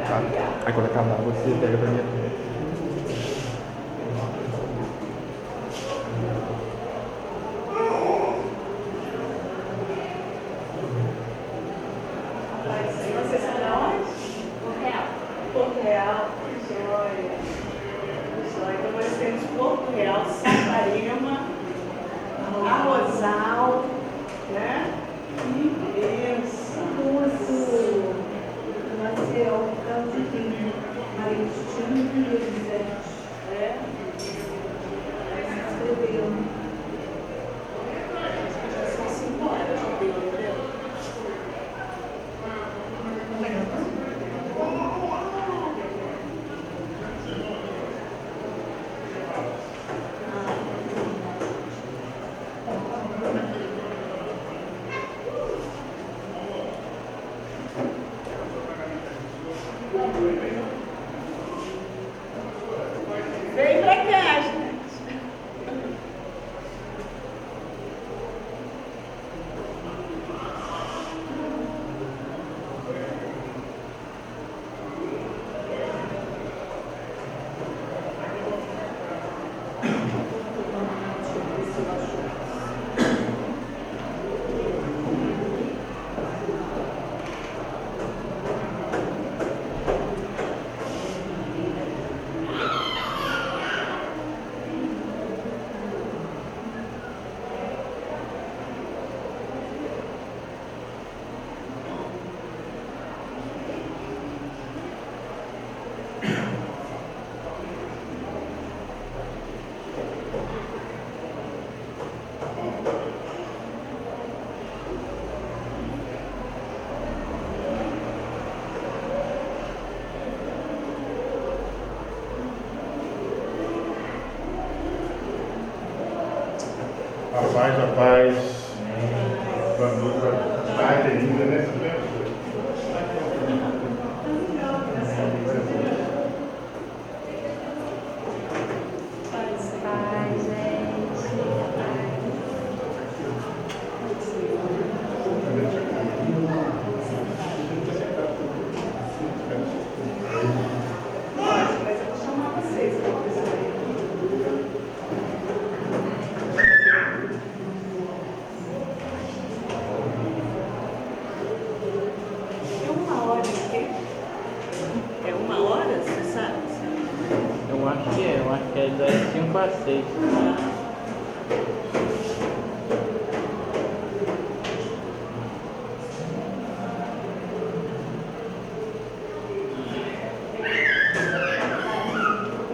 Tá? Aí quando acabar, você pega pra mim. Vocês são de onde? Porto Real. Porto Real, que joia. Que joia. Então nós temos Porto Real, Saquarema, Arrozal, né? Que bênção. Curso Maceió, Campo de Vinho, Marítimo e Elisete. É. Escreveu. São 5 horas, já deu, entendeu? Vem pra cá, gente. A paz. Boa noite. Vai ter ainda, né? Paz, gente. Pode, mas eu vou chamar vocês para vocês. É 1 hora aqui? É 1 hora, você sabe? Eu acho que é das 5 às 6.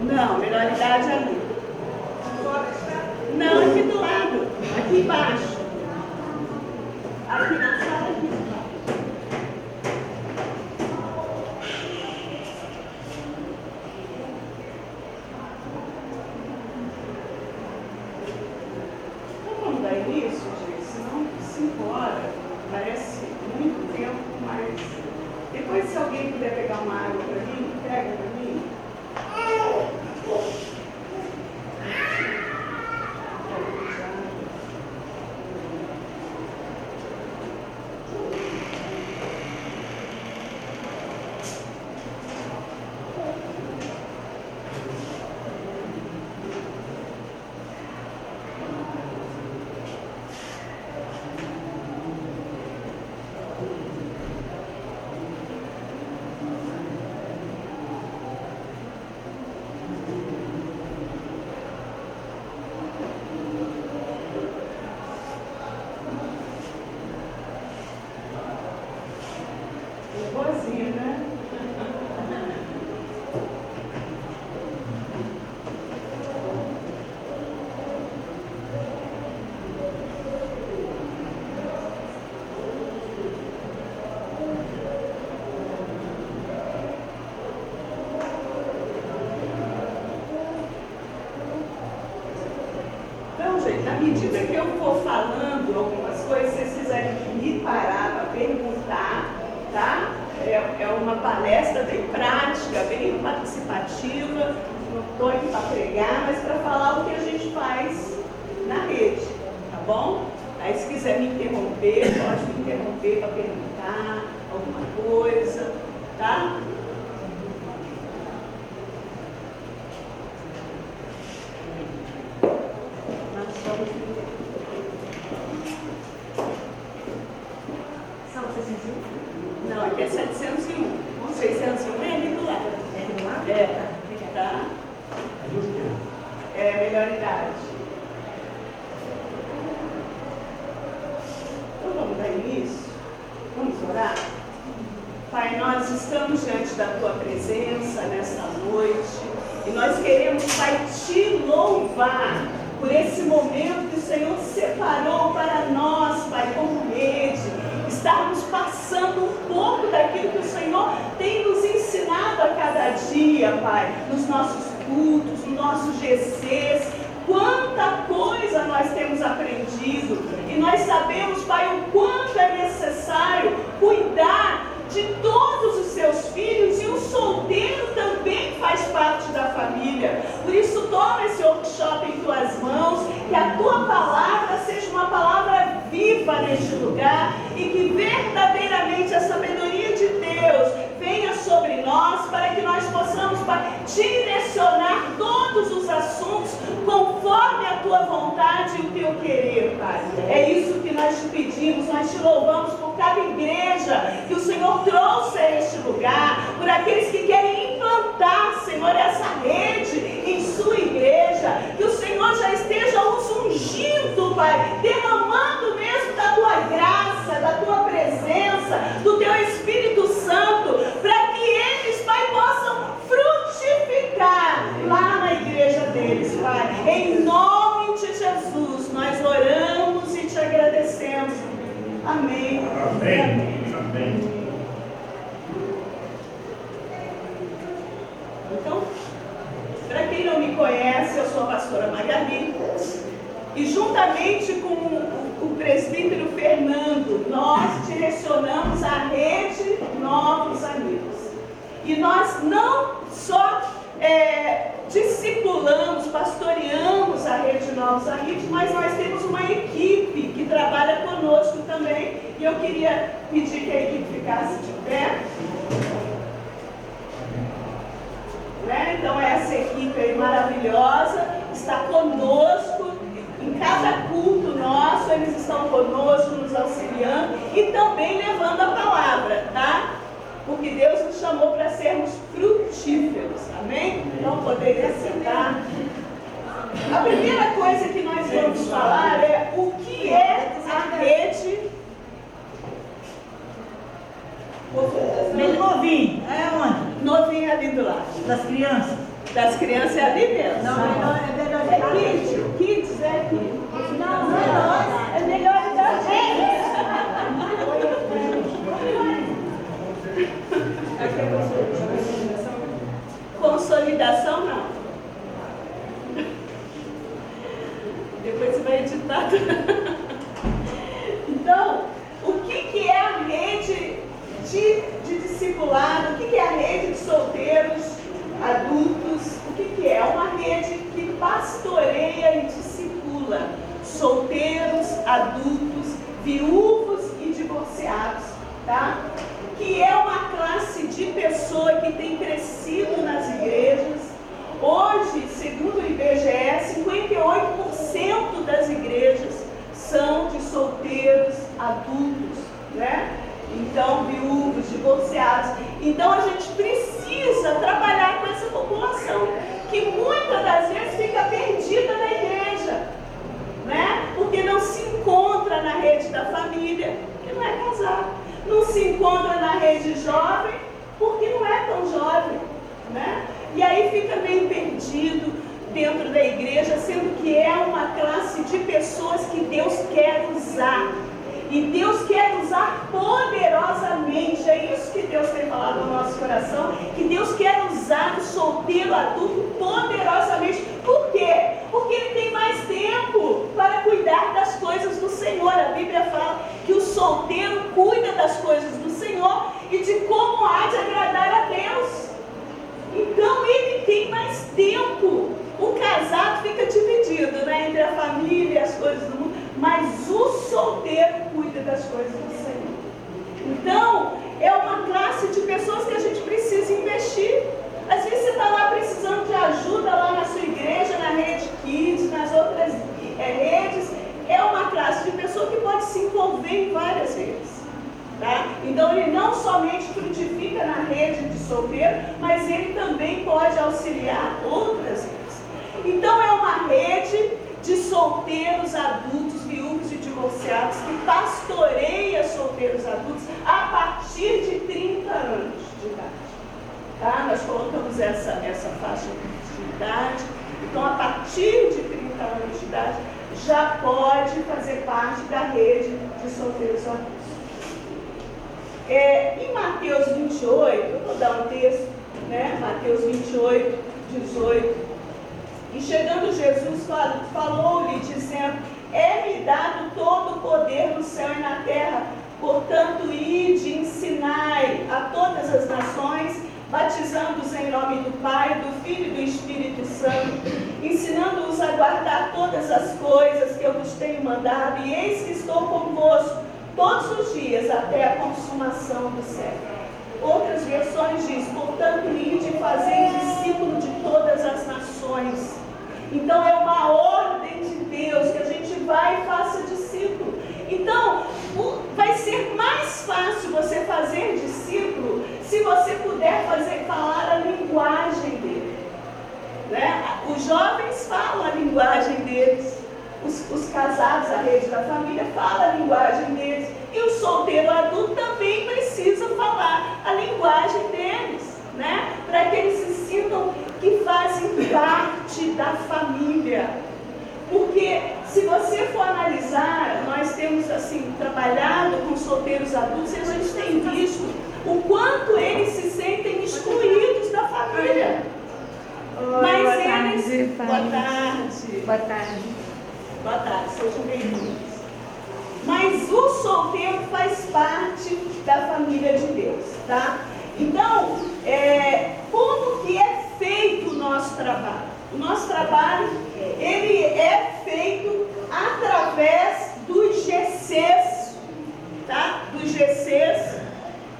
Não, melhor idade ali. Não, aqui do lado, aqui embaixo. Aqui na sala, aqui embaixo. Então vamos dar início, gente, senão 5 horas parece muito tempo, mas depois se alguém puder pegar uma água para mim, pega para mim. Boazinha, né? Então, gente, à medida que eu for falando algumas coisas, se vocês quiserem me parar para perguntar, tá? É uma palestra bem prática, bem participativa. Não estou aqui para pregar, mas para falar o que a gente faz na rede, tá bom? Aí, se quiser me interromper, pode me interromper para perguntar alguma coisa, tá? Tá? É melhor idade. Então vamos dar início? Vamos orar? Pai, nós estamos diante da Tua presença nesta noite e nós queremos, Pai, Te louvar por esse momento que o Senhor separou para nós, Pai, como rede, estarmos passando um pouco daquilo que o Senhor tem nos ensinado a cada dia, Pai, nos nossos cultos, nos nossos GCs. Quanta coisa nós temos aprendido e nós sabemos, Pai, o quanto é necessário cuidar de todos os seus filhos, e o solteiro também faz parte da família. Por isso, toma esse workshop em tuas mãos, que a tua palavra seja uma palavra viva neste lugar e que verdadeiramente a sabedoria de Deus venha sobre nós, para que nós possamos, Pai, direcionar todos os assuntos conforme a tua vontade e o teu querer, Pai. É isso que nós te pedimos, nós te louvamos por cada igreja que o Senhor trouxe a este lugar, por aqueles que querem implantar, Senhor, essa rede em sua igreja, que o Senhor já esteja os ungindo, Pai, derramando mesmo da tua graça, da tua presença, do teu Espírito Santo, para que eles, Pai, possam frutificar lá na igreja deles, Pai. Em nome de Jesus, nós oramos e te agradecemos. Amém. Amém. Amém. Então, para quem não me conhece, eu sou a pastora Magali e juntamente com o presbítero Fernando, nós direcionamos a rede Novos Amigos. E nós não só discipulamos, pastoreamos a rede Novos Amigos, mas nós temos uma equipe que trabalha conosco também. E eu queria pedir que a equipe ficasse de pé. Né? Então essa equipe aí maravilhosa está conosco em cada culto nosso, eles estão conosco, nos auxiliando e também levando a palavra, tá? Porque Deus nos chamou para sermos frutíferos, amém? Então poderia sentar. A primeira coisa que nós vamos falar é o que é a rede. Bem novinho, é onde? Novinha ali do lado. Das crianças. Das crianças é ali mesmo. Não, É kids é aqui. não, é melhor da gente. Consolidação não. Depois você vai editar. Então, o que é a rede de discipulado? O que é a rede de solteiros, adultos? O que é? É uma rede que pastoreia e discipula solteiros, adultos, viúvos e divorciados, tá? Que é uma classe de pessoa que tem crescido nas igrejas. Hoje, segundo o IBGE, 58% das igrejas são de solteiros, adultos, né? Então, viúvos, divorciados. Então, a gente precisa trabalhar com essa população, que muitas das vezes fica perdida na igreja, né? Porque não se encontra na rede da família, porque não é casado. Não se encontra na rede jovem, porque não é tão jovem, né? E aí fica meio perdido dentro da igreja, sendo que é uma classe de pessoas que Deus quer usar. E Deus quer usar poderosamente. É isso que Deus tem falado no nosso coração, que Deus quer usar o solteiro adulto poderosamente. Por quê? Porque ele tem mais tempo para cuidar das coisas do Senhor. A Bíblia fala que o solteiro cuida das coisas do Senhor e de como há de agradar a Deus. Então ele tem mais tempo. O casado fica dividido, né, entre a família e as coisas do mundo, mas o solteiro cuida das coisas do Senhor. Então, é uma classe de pessoas que a gente precisa investir. Às vezes você está lá precisando de ajuda lá na sua igreja, na rede Kids, nas outras redes. É uma classe de pessoa que pode se envolver em várias redes, tá? Então solteiro, mas ele também pode auxiliar outras redes. Então é uma rede de solteiros adultos, viúvos e divorciados, que pastoreia solteiros adultos a partir de 30 anos de idade. Tá? Nós colocamos essa faixa de idade. Então, a partir de 30 anos de idade, já pode fazer parte da rede de solteiros adultos. Em Mateus 28, eu vou dar um texto, né? Mateus 28, 18. E chegando Jesus, falou-lhe, dizendo: é-me dado todo o poder no céu e na terra, portanto, ide, ensinai a todas as nações, batizando-os em nome do Pai, do Filho e do Espírito Santo, ensinando-os a guardar todas as coisas que eu vos tenho mandado, e eis que estou convosco todos os dias até a consumação do século. Outras versões diz: portanto, ide e fazei discípulo de todas as nações. Então é uma ordem de Deus que a gente vai e faça discípulo. Então, vai ser mais fácil você fazer discípulo se você puder falar a linguagem dele. Né? Os jovens falam a linguagem deles. Os casados, a rede da família, fala a linguagem deles. E o solteiro adulto também precisa falar a linguagem deles, né? Para que eles se sintam que fazem parte da família. Porque se você for analisar, nós temos assim trabalhado com solteiros adultos e a gente tem visto o quanto eles se sentem excluídos da família. Mas eles... Boa tarde. Boa tarde. Boa tarde, sejam bem-vindos. Mas o solteiro faz parte da família de Deus, tá? Então, como que é feito o nosso trabalho? O nosso trabalho, ele é feito através dos GCs, tá? Dos GCs,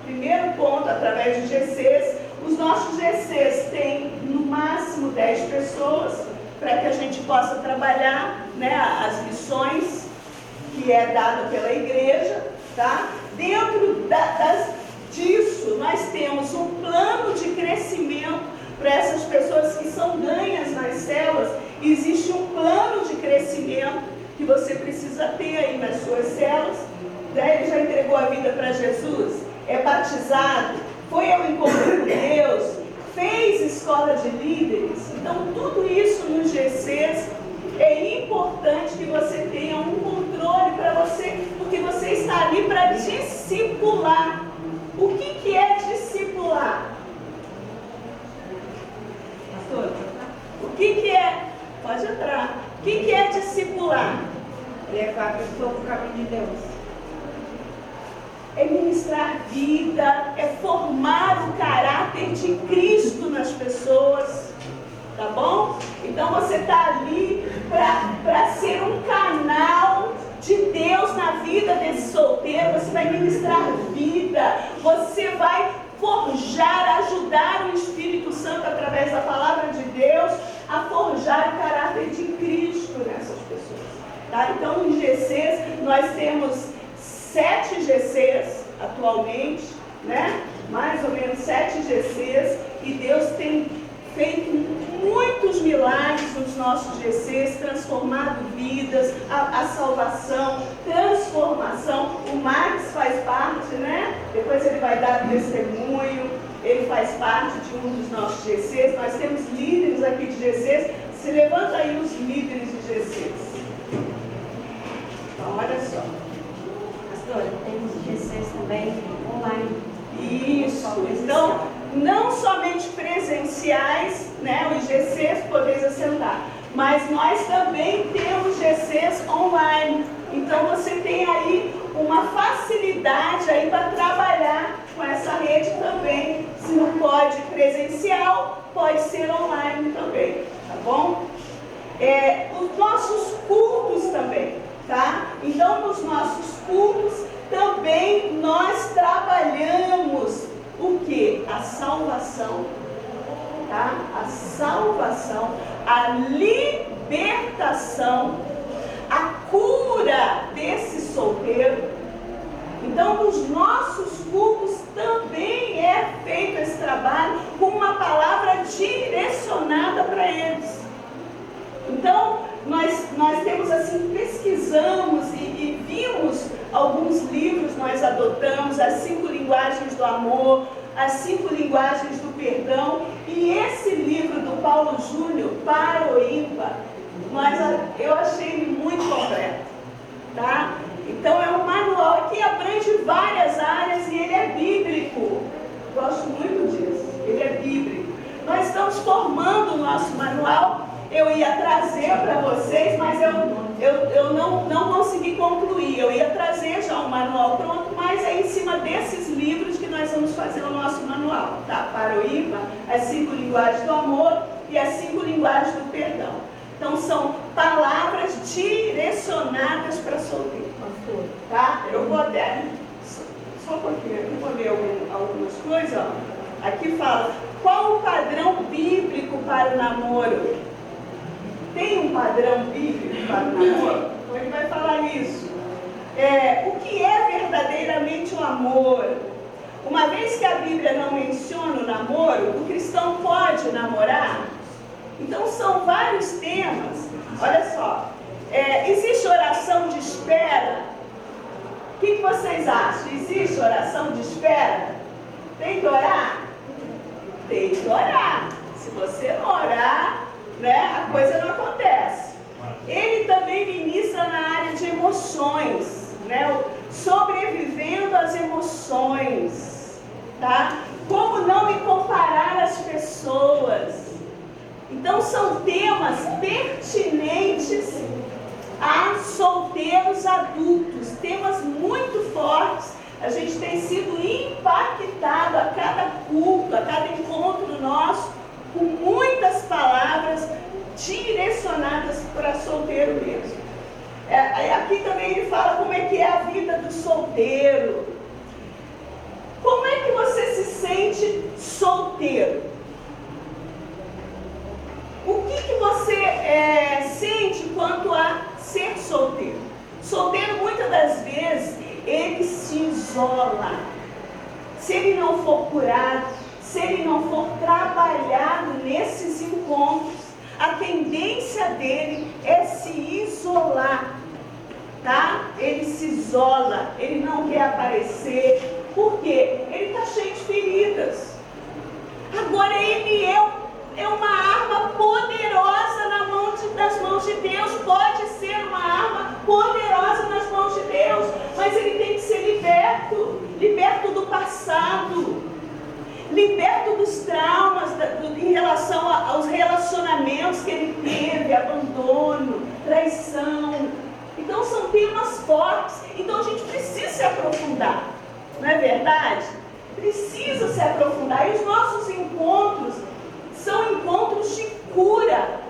primeiro ponto, através dos GCs. Os nossos GCs têm no máximo 10 pessoas, para que a gente possa trabalhar, né, as missões que é dada pela igreja, tá? Dentro disso, nós temos um plano de crescimento para essas pessoas que são ganhas nas células. Existe um plano de crescimento que você precisa ter aí nas suas células, né? Ele já entregou a vida para Jesus, é batizado, foi ao encontro com Deus, fez escola de líderes. Então, tudo isso nos GCs é importante que você tenha um controle para você, porque você está ali para discipular. O que é discipular? Pastor, o que é? Pode entrar. O que é discipular? Levar a pessoa para o caminho de Deus. É ministrar vida, é formar o caráter de Cristo nas pessoas, tá bom? Então você está ali para ser um canal de Deus na vida desse solteiro. Você vai ministrar vida, você vai forjar, ajudar o Espírito Santo através da palavra de Deus a forjar o caráter de Cristo nessas pessoas, tá? Então, nos GCs, nós temos 7 GCs atualmente, né? Mais ou menos 7 GCs, e Deus tem feito muitos milagres nos nossos GCs, transformado vidas, a salvação, transformação. O Max faz parte, né? Depois ele vai dar testemunho, ele faz parte de um dos nossos GCs. Nós temos líderes aqui de GCs. Se levanta aí os líderes de GCs. Então, olha só. Temos GCs também online. Isso. Então, não somente presenciais, né, os GCs podeis assentar, mas nós também temos GCs online. Então, você tem aí uma facilidade aí para trabalhar com essa rede também. Se não pode presencial, pode ser online também, tá bom? Os nossos cultos também, tá? Então, nos nossos cultos também nós trabalhamos o que? A salvação, tá? A salvação, a libertação, a cura desse solteiro. Então, nos nossos cultos também é feito esse trabalho assim, pesquisamos e vimos alguns livros, nós adotamos as 5 linguagens do amor, as 5 linguagens do perdão, e esse livro do Paulo Júnior, Para o Ímpar, eu achei ele muito completo, tá? Então é um manual que abrange várias áreas e ele é bíblico. Gosto muito disso, ele é bíblico. Nós estamos formando o nosso manual. Eu ia trazer para vocês, mas eu não consegui concluir. Eu ia trazer já um manual pronto, mas é em cima desses livros que nós vamos fazer o nosso manual, tá? Para o ímpar, as 5 linguagens do amor e as 5 linguagens do perdão. Então são palavras direcionadas para solteiro, tá? Eu vou até, só um pouquinho, eu vou ler algumas coisas, ó. Aqui fala, qual o padrão bíblico para o namoro? Tem um padrão bíblico para o namoro? Então ele vai falar isso. O que é verdadeiramente o amor? Uma vez que a Bíblia não menciona o namoro, o cristão pode namorar? Então são vários temas. Olha só, existe oração de espera? O que vocês acham? Existe oração de espera? Tem que orar? Tem que orar. Se você não orar, né, a coisa não acontece. Ele também ministra na área de emoções, né, sobrevivendo às emoções, tá? Como não me comparar às pessoas. Então são temas pertinentes a solteiros adultos, temas muito fortes. A gente tem sido impactado a cada culto, a cada encontro nosso, com muitas palavras direcionadas para solteiro mesmo. Aqui também ele fala como é que é a vida do solteiro. Como é que você se sente solteiro? O que você sente quanto a ser solteiro? Solteiro, muitas das vezes, ele se isola. Se ele não for curado, se ele não for trabalhado nesses encontros, a tendência dele é se isolar, tá? Ele se isola, ele não quer aparecer. Por quê? Ele está cheio de feridas. Agora ele é uma arma poderosa nas mãos de Deus. Pode ser uma arma poderosa nas mãos de Deus, mas ele tem que ser liberto do passado, liberto dos traumas em relação aos relacionamentos que ele teve, abandono, traição. Então são temas fortes. Então a gente precisa se aprofundar, não é verdade? Precisa se aprofundar. E os nossos encontros são encontros de cura.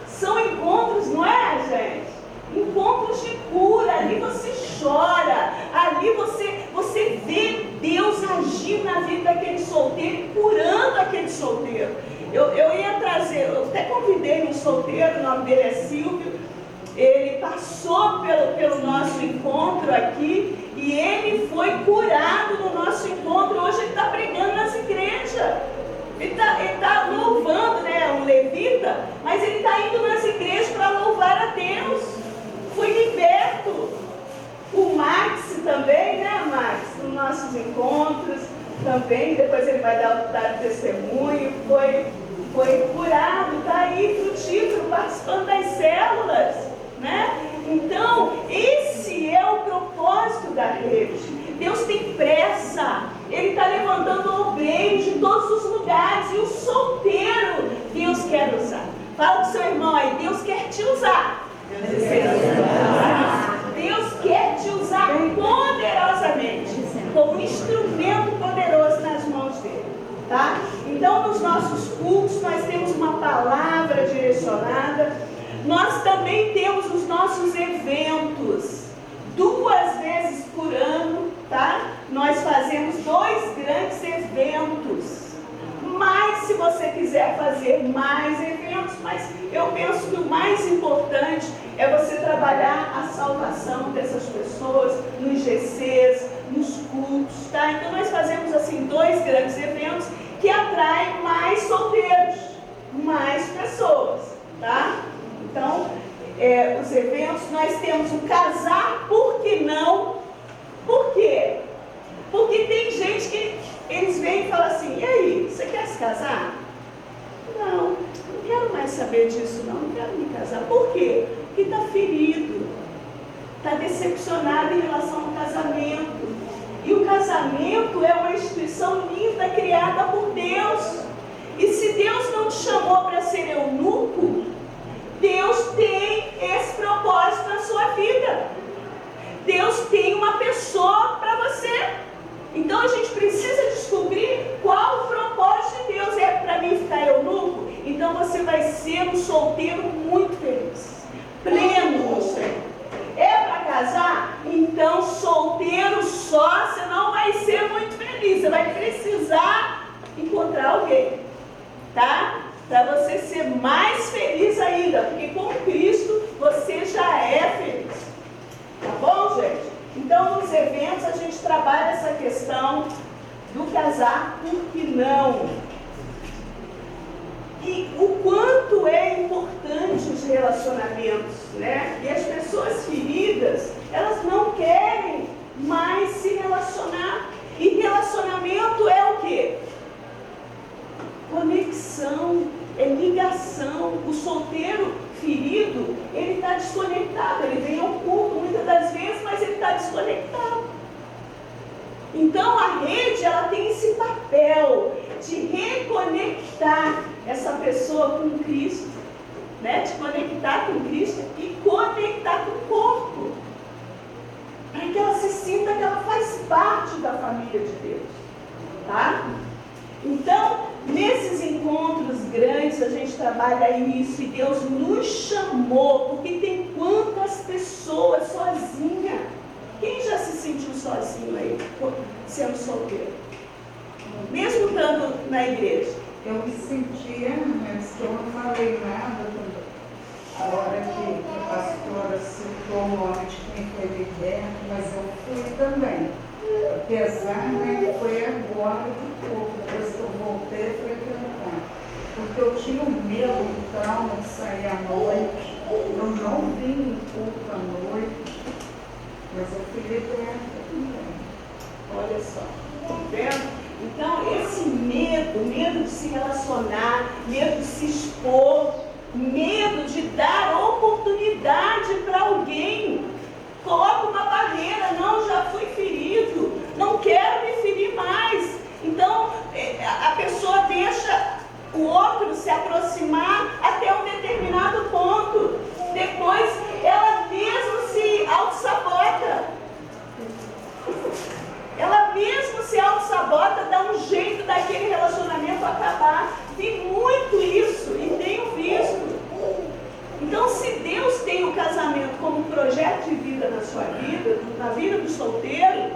São encontros, não é, gente? Encontros de cura. Ali você chora, ali você vê Deus agir na vida daquele solteiro e curando aquele solteiro. Eu ia trazer, eu até convidei um solteiro, o nome dele é Silvio. Ele passou pelo nosso encontro aqui e ele foi curado no nosso encontro. Hoje ele está pregando nas igrejas. Ele está louvando, né? Um levita, mas ele está indo nas igrejas para louvar a Deus. Foi liberto. O Max também, né, Max? Nos nossos encontros também, depois ele vai dar testemunho. Foi curado, está aí frutífero, participando das células, né? Então, esse é o propósito da rede. Deus tem pressa. Ele está levantando obreiros de todos os lugares. E o solteiro, Deus quer usar. Fala para o seu irmão aí, Deus quer te usar. Deus quer te usar poderosamente, como um instrumento poderoso nas mãos dele, tá? Então, nos nossos cultos, nós temos uma palavra direcionada. Nós também temos os nossos eventos, 2 vezes por ano, tá? Nós fazemos 2 grandes eventos. Mas se você quiser fazer mais eventos, mas eu penso que o mais importante é você trabalhar a salvação dessas pessoas nos GCs, nos cultos, tá? Então nós fazemos assim 2 grandes eventos que atraem mais solteiros, mais pessoas, tá? Então, os eventos, nós temos o casar, por que não? Por quê? Porque tem gente que eles vêm e falam assim, e aí, você quer se casar? Não quero mais saber disso não quero me casar. Por quê? Porque está ferido, está decepcionado em relação ao casamento. E o casamento é uma instituição linda, criada por Deus. E se Deus não te chamou para ser eunuco, Deus tem esse propósito na sua vida. Deus tem uma pessoa para você. Então a gente precisa descobrir qual o propósito de Deus. É para mim ficar eunuco? Então você vai ser um solteiro muito feliz, pleno no Senhor. É para casar? Então solteiro só, você não vai ser muito feliz. Você vai precisar encontrar alguém, tá? Para você ser mais feliz ainda, porque com Cristo você já é feliz. Tá bom, gente? Então, nos eventos, a gente trabalha essa questão do casar, por que não? E o quanto é importante os relacionamentos, né? E as pessoas feridas, elas não querem mais se relacionar. E relacionamento é o quê? Conexão, é ligação. O solteiro ferido, ele está desconectado, ele vem ao culto muitas das vezes, mas ele está desconectado. Então a rede, ela tem esse papel de reconectar essa pessoa com Cristo, né? De conectar com Cristo e conectar com o corpo, para que ela se sinta que ela faz parte da família de Deus, tá? Então, nesses encontros grandes, a gente trabalha isso e Deus nos chamou, porque tem quantas pessoas sozinhas. Quem já se sentiu sozinho aí, sendo solteiro? Mesmo estando na igreja? Eu me sentia, mas eu não falei nada também. A hora que a pastora citou o nome de quem foi liberto, mas eu fui também. Apesar, né, que foi agora de pouco, depois que eu voltei, foi cantar. Porque eu tinha um medo, um trauma de sair à noite. Eu não vim em culto à noite, mas eu fui liberta também. Olha só, tá vendo? Então, esse medo de se relacionar, medo de se expor, medo de dar oportunidade para alguém. Coloca uma barreira, não, já fui ferido, não quero me ferir mais. Então, a pessoa deixa o outro se aproximar até um determinado ponto. Depois, ela mesma se auto-sabota. Ela mesma se auto-sabota, dá um jeito daquele relacionamento acabar. Vi muito isso e tenho visto. Então, se Deus tem o casamento como um projeto de vida na sua vida, na vida do solteiro,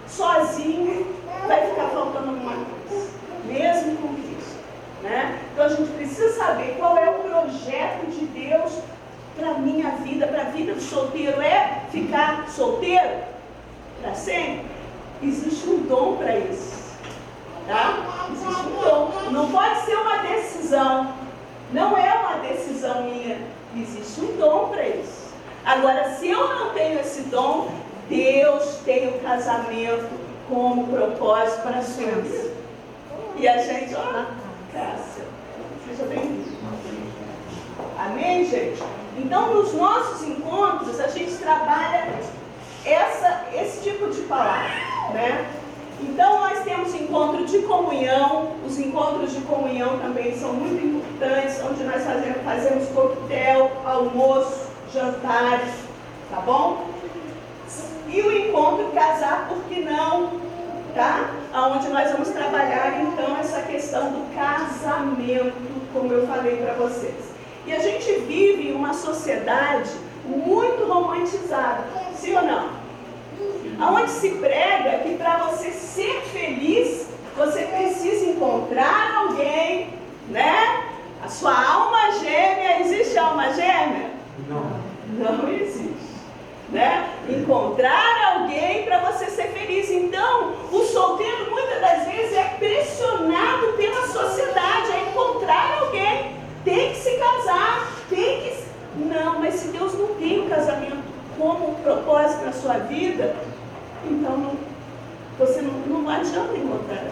sozinho vai ficar faltando alguma coisa, mesmo com Cristo, né? Então, a gente precisa saber qual é o projeto de Deus para a minha vida, para a vida do solteiro. É ficar solteiro para sempre? Existe um dom para isso, tá? Existe um dom. Não pode ser uma decisão. Não é uma decisão minha, existe um dom para isso. Agora, se eu não tenho esse dom, Deus tem o casamento como propósito para a sua vida. E a gente, ó, Cássia, seja bem-vindo. Amém, gente? Então, nos nossos encontros, a gente trabalha esse tipo de palavra, né? Então, nós temos encontro de comunhão. Os encontros de comunhão também são muito importantes, onde nós fazemos coquetel, almoço, jantares, tá bom? E o encontro casar, por que não? Tá? Onde nós vamos trabalhar, então, essa questão do casamento, como eu falei para vocês. E a gente vive em uma sociedade muito romantizada, sim ou não? Onde se prega que para você ser feliz, você precisa encontrar alguém, né? A sua alma gêmea, existe alma gêmea? Não existe, né? Encontrar alguém para você ser feliz. Então, o solteiro muitas das vezes é pressionado pela sociedade a encontrar alguém. Tem que se casar, tem que... Não, mas sua vida, então você não adianta encontrar.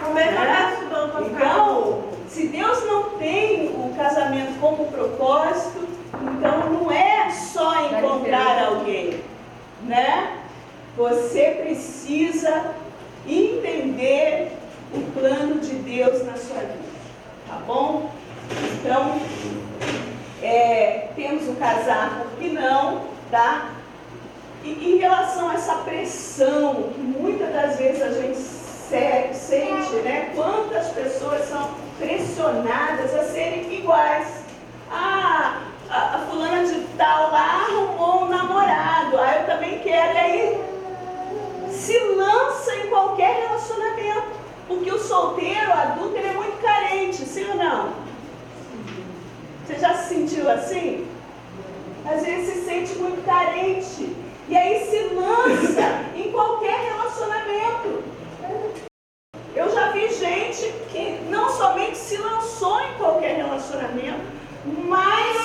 Como é que ela estudou para ficar? Então, se Deus não tem o casamento como propósito, então não é só encontrar alguém, né? Você precisa entender o plano de Deus na sua vida, tá bom? Então, temos o casar, por que não, tá? E em relação a essa pressão, que muitas das vezes a gente sente, né? Quantas pessoas são pressionadas a serem iguais. A fulana de tal lá arrumou um namorado, eu também quero, e aí se lança em qualquer relacionamento, porque o solteiro, o adulto, ele é muito carente, sim ou não? Você já se sentiu assim? Às vezes se sente muito carente, e aí se lança em qualquer relacionamento. Eu já vi gente que não somente se lançou em qualquer relacionamento, mas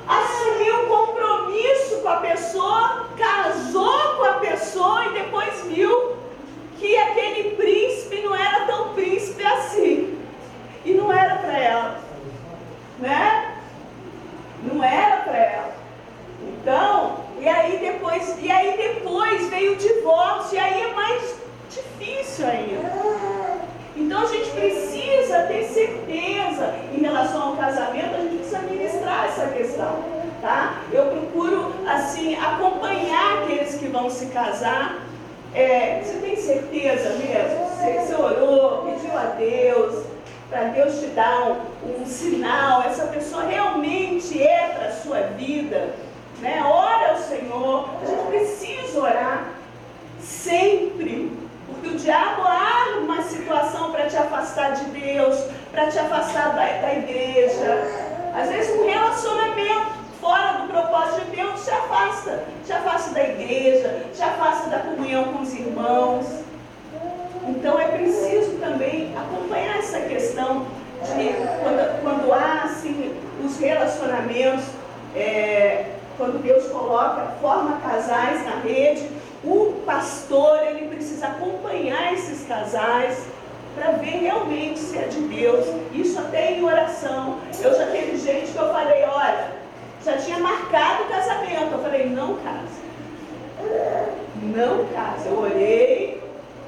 assumiu um compromisso com a pessoa, casou com a pessoa e depois viu que aquele príncipe não era tão príncipe assim. E não era para ela, né? Não era para ela. Então, e aí depois veio o divórcio, e aí é mais difícil ainda. Então a gente precisa ter certeza em relação ao casamento, a gente precisa ministrar essa questão, tá? Eu procuro, assim, acompanhar aqueles que vão se casar. Você tem certeza mesmo? Você orou, pediu a Deus, para Deus te dar um sinal, essa pessoa realmente é para a sua vida, né? Ora ao Senhor, a gente precisa orar sempre, porque o diabo arma uma situação para te afastar de Deus, para te afastar da igreja. Às vezes um relacionamento fora do propósito de Deus te afasta da igreja, te afasta da comunhão com os irmãos. Então é preciso também acompanhar essa questão de quando há assim, os relacionamentos, quando Deus forma casais na rede, o pastor ele precisa acompanhar esses casais para ver realmente se é de Deus. Isso até em oração. Eu já teve gente que eu falei, olha, já tinha marcado o casamento. Eu falei, não casa. Não casa. Eu orei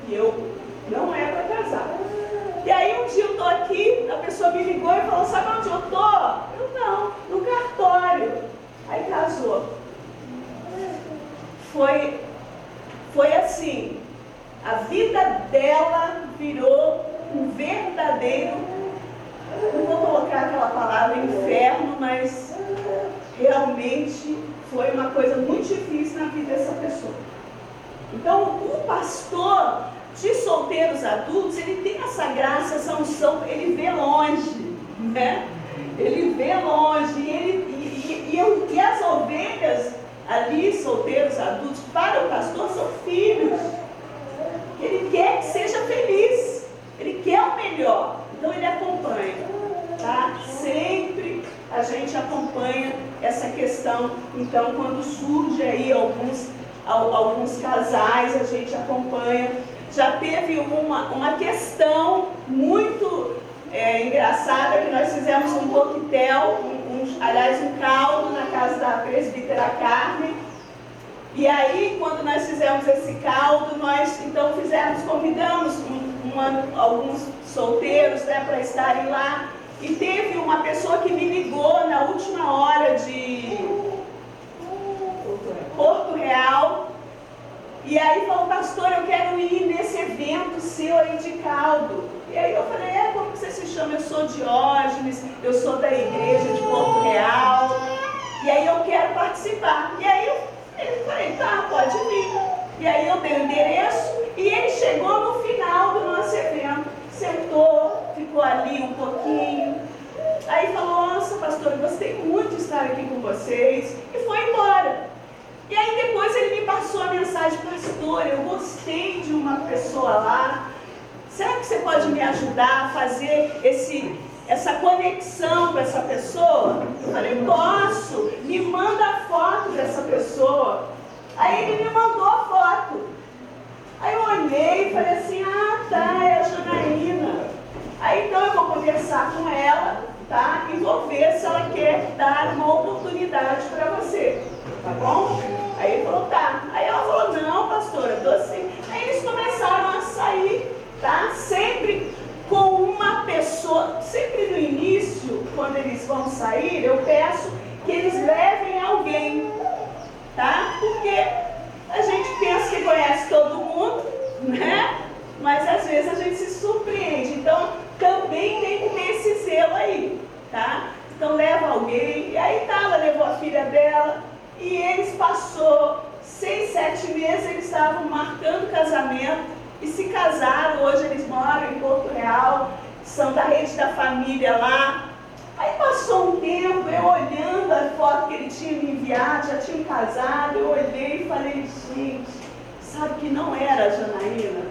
e não é para casar. E aí um dia eu estou aqui, a pessoa me ligou e falou, sabe onde eu estou? Eu não, no cartório. Aí casou. Foi assim, a vida dela virou um verdadeiro, não vou colocar aquela palavra inferno, mas realmente foi uma coisa muito difícil na vida dessa pessoa. Então o pastor de solteiros adultos, ele tem essa graça, essa unção, ele vê longe, né? Ele vê longe, e as ovelhas ali, solteiros adultos, para o pastor são filhos. Ele quer que seja feliz, ele quer o melhor, então ele acompanha, tá? Sempre a gente acompanha essa questão. Então quando surge aí alguns casais, a gente acompanha. Já teve uma questão muito engraçada, que nós fizemos um coquetel, aliás um caldo na casa da presbítera Carmen. E aí, quando nós fizemos esse caldo, nós então convidamos alguns solteiros, né, para estarem lá. E teve uma pessoa que me ligou na última hora de Porto Real. E aí falou, pastor, eu quero ir nesse evento seu aí de caldo. E aí eu falei, como que você se chama? Eu sou Diógenes, eu sou da igreja de Porto Real. E aí eu quero participar. E aí ele falei, tá, pode vir. E aí eu dei o endereço e ele chegou no final do nosso evento. Sentou, ficou ali um pouquinho. Aí falou, nossa, pastor, eu gostei muito de estar aqui com vocês. E foi embora. E aí depois ele me passou a mensagem, pastor, eu gostei de uma pessoa lá. Será que você pode me ajudar a fazer essa conexão com essa pessoa? Eu falei, posso, me manda a foto dessa pessoa. Aí ele me mandou a foto. Aí eu olhei e falei assim, ah, tá, é a Janaína. Aí então eu vou conversar com ela, tá? E vou ver se ela quer dar uma oportunidade para você, tá bom? Aí ele falou, tá. Aí ela falou, não, pastora, tô assim. Aí eles começaram a sair, tá? Sempre com uma pessoa, sempre no início, quando eles vão sair, eu peço que eles levem alguém, tá? Porque a gente pensa que conhece todo mundo, né? Mas às vezes a gente se surpreende. Então, também tem que ter esse zelo aí, tá? Então, leva alguém. E aí tá, ela levou a filha dela. E eles passou 6, 7 meses, eles estavam marcando casamento e se casaram. Hoje eles moram em Porto Real, são da rede da família lá. Aí passou um tempo, eu olhando a foto que ele tinha me enviado, já tinham casado, eu olhei e falei, gente, sabe que não era a Janaína?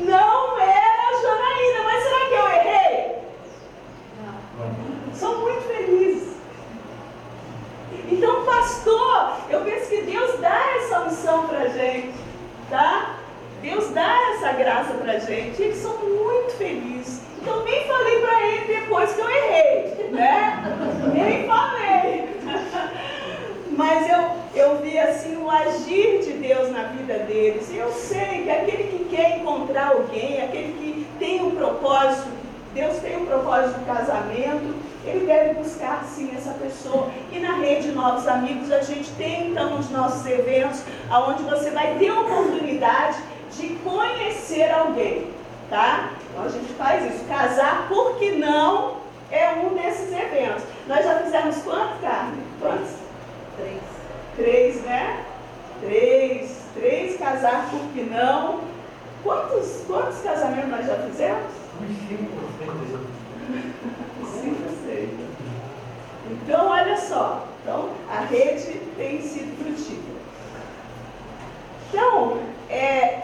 Não era a Janaína, mas será que eu errei? Não. Sou muito feliz. Então, pastor, eu penso que Deus dá essa unção pra gente, tá? Deus dá essa graça pra gente, eles são muito felizes. Então nem falei pra ele depois que eu errei, né? Nem falei. Mas eu vi assim o agir de Deus na vida deles. E eu sei que aquele que quer encontrar alguém, aquele que tem um propósito, Deus tem um propósito de casamento, ele deve buscar sim essa pessoa. E na Rede Novos Amigos a gente tem então os nossos eventos, onde você vai ter a oportunidade de conhecer alguém, tá? Então a gente faz isso. Casar, por que não, é um desses eventos. Nós já fizemos quantos, Carmen? Quantos? 3, né? 3 casar, por que não? Quantos casamentos nós já fizemos? 5 ou 6. Então, olha só. Então, a rede tem sido frutífera. Então,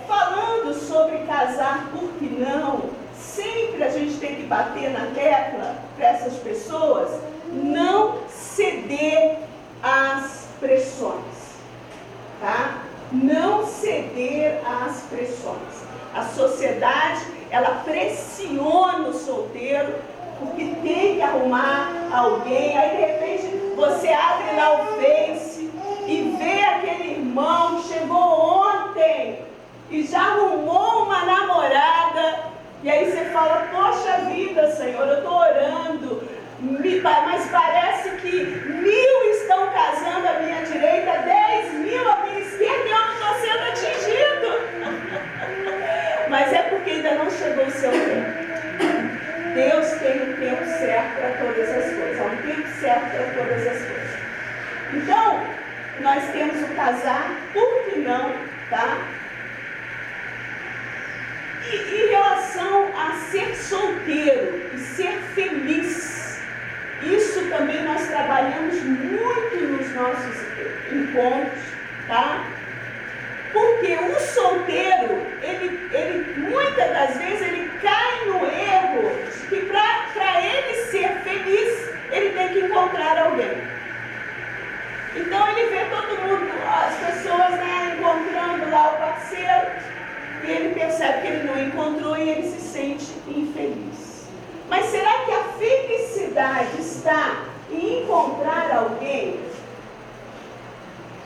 falando sobre casar, por que não, sempre a gente tem que bater na tecla para essas pessoas não ceder às pressões, tá? Não ceder às pressões. A sociedade, ela pressiona o solteiro porque tem que arrumar alguém. Aí de repente você abre lá o Face e vê aquele irmão que chegou ontem e já arrumou uma namorada. E aí você fala, poxa vida, Senhor, eu estou orando, mas parece que 1000 estão casando à minha direita, 10.000 à minha esquerda e eu não estou sendo atingido. Mas é porque ainda não chegou o seu tempo. Deus tem um tempo certo para todas as coisas. Há um tempo certo para todas as coisas. Então, nós temos o casar, por que não, tá? E em relação a ser solteiro e ser feliz, isso também nós trabalhamos muito nos nossos encontros, tá? Porque o solteiro, ele muitas das vezes, ele cai no erro de que para ele ser feliz, ele tem que encontrar alguém. Então ele vê todo mundo, as pessoas, né, encontrando lá o parceiro, e ele percebe que ele não encontrou e ele se sente infeliz. Mas será que a felicidade está em encontrar alguém?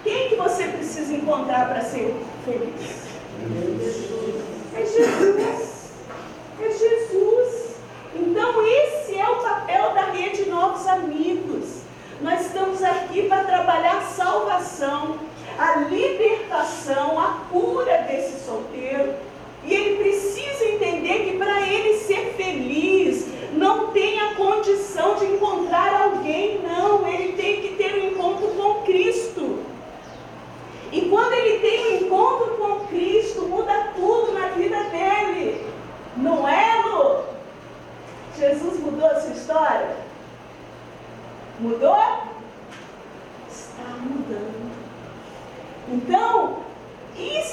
Quem que você precisa encontrar para ser feliz? É Jesus. É Jesus. Então esse é o papel da Rede Novos Amigos. Nós estamos aqui para trabalhar a salvação, a libertação, a cura desse solteiro. E ele precisa entender que para ele ser feliz, não tem a condição de encontrar alguém, não. Ele tem que ter um encontro com Cristo. E quando ele tem um encontro com Cristo, muda tudo na vida dele. Não é, Lu? Jesus mudou a sua história? Mudou? Está mudando. Então,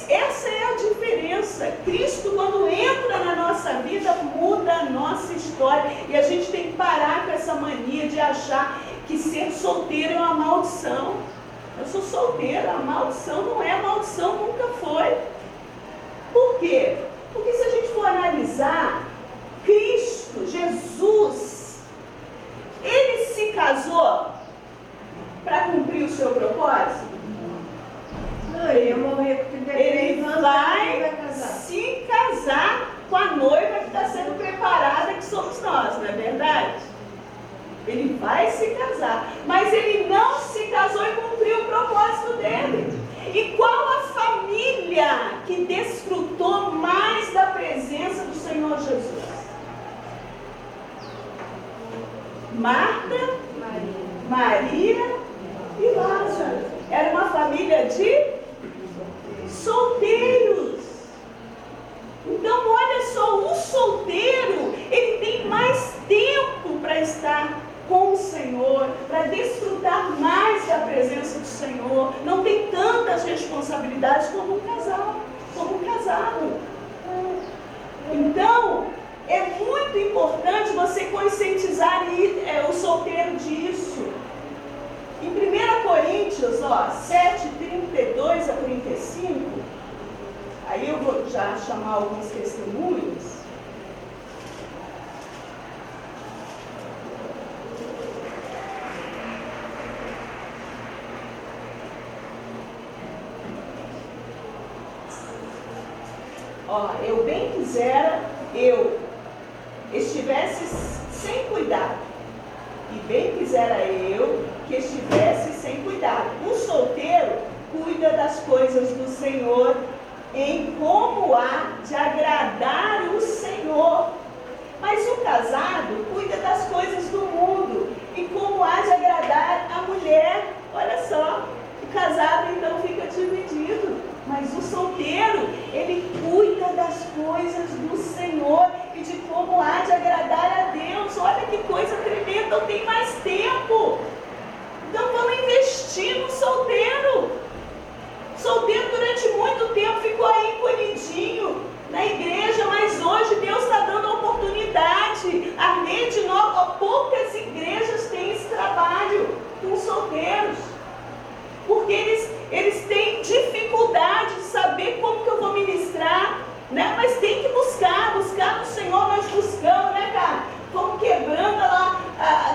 essa é a diferença. Cristo, quando entra na nossa vida, muda a nossa história. E a gente tem que parar com essa mania de achar que ser solteiro é uma maldição. Eu sou solteira, a maldição não é, a maldição nunca foi. Por quê? Porque se a gente for analisar, Cristo, Jesus, ele se casou para cumprir o seu propósito? Não, ele ia morrer com 33 Ele anos, vai casar. se casar com a noiva que está sendo preparada, que somos nós, não é verdade? Ele vai se casar, mas ele não se casou e cumpriu o propósito dele. E qual a família que desfrutou mais da presença do Senhor Jesus? Marta, Maria e Lázaro. Era uma família de solteiros. Então, olha só, o solteiro, ele tem mais tempo para estar com o Senhor, para desfrutar mais da presença do Senhor. Não tem tantas responsabilidades como um casado. Então, é muito importante você conscientizar o solteiro disso. Em 1 Coríntios, 7, 32 a 35, aí eu vou já chamar alguns testemunhos. Eu bem quisera eu estivesse sem cuidado, e bem quisera eu que estivesse sem cuidado. O solteiro cuida das coisas do Senhor, em como há de agradar o Senhor. Mas o casado cuida das coisas do mundo, e como há de agradar a mulher. Olha só, o casado então fica dividido. Mas o solteiro, ele cuida das coisas do Senhor e de como há de agradar a Deus. Olha que coisa tremenda, eu tenho mais tempo. Então vamos investir no solteiro. O solteiro durante muito tempo ficou aí encolhidinho na igreja, mas hoje Deus está dando oportunidade. A rede nova, poucas igrejas têm esse trabalho com solteiros. Porque eles têm dificuldade de saber como que eu vou ministrar, né? Mas tem que buscar no Senhor. Nós buscamos, né, cara? Vamos quebrando lá,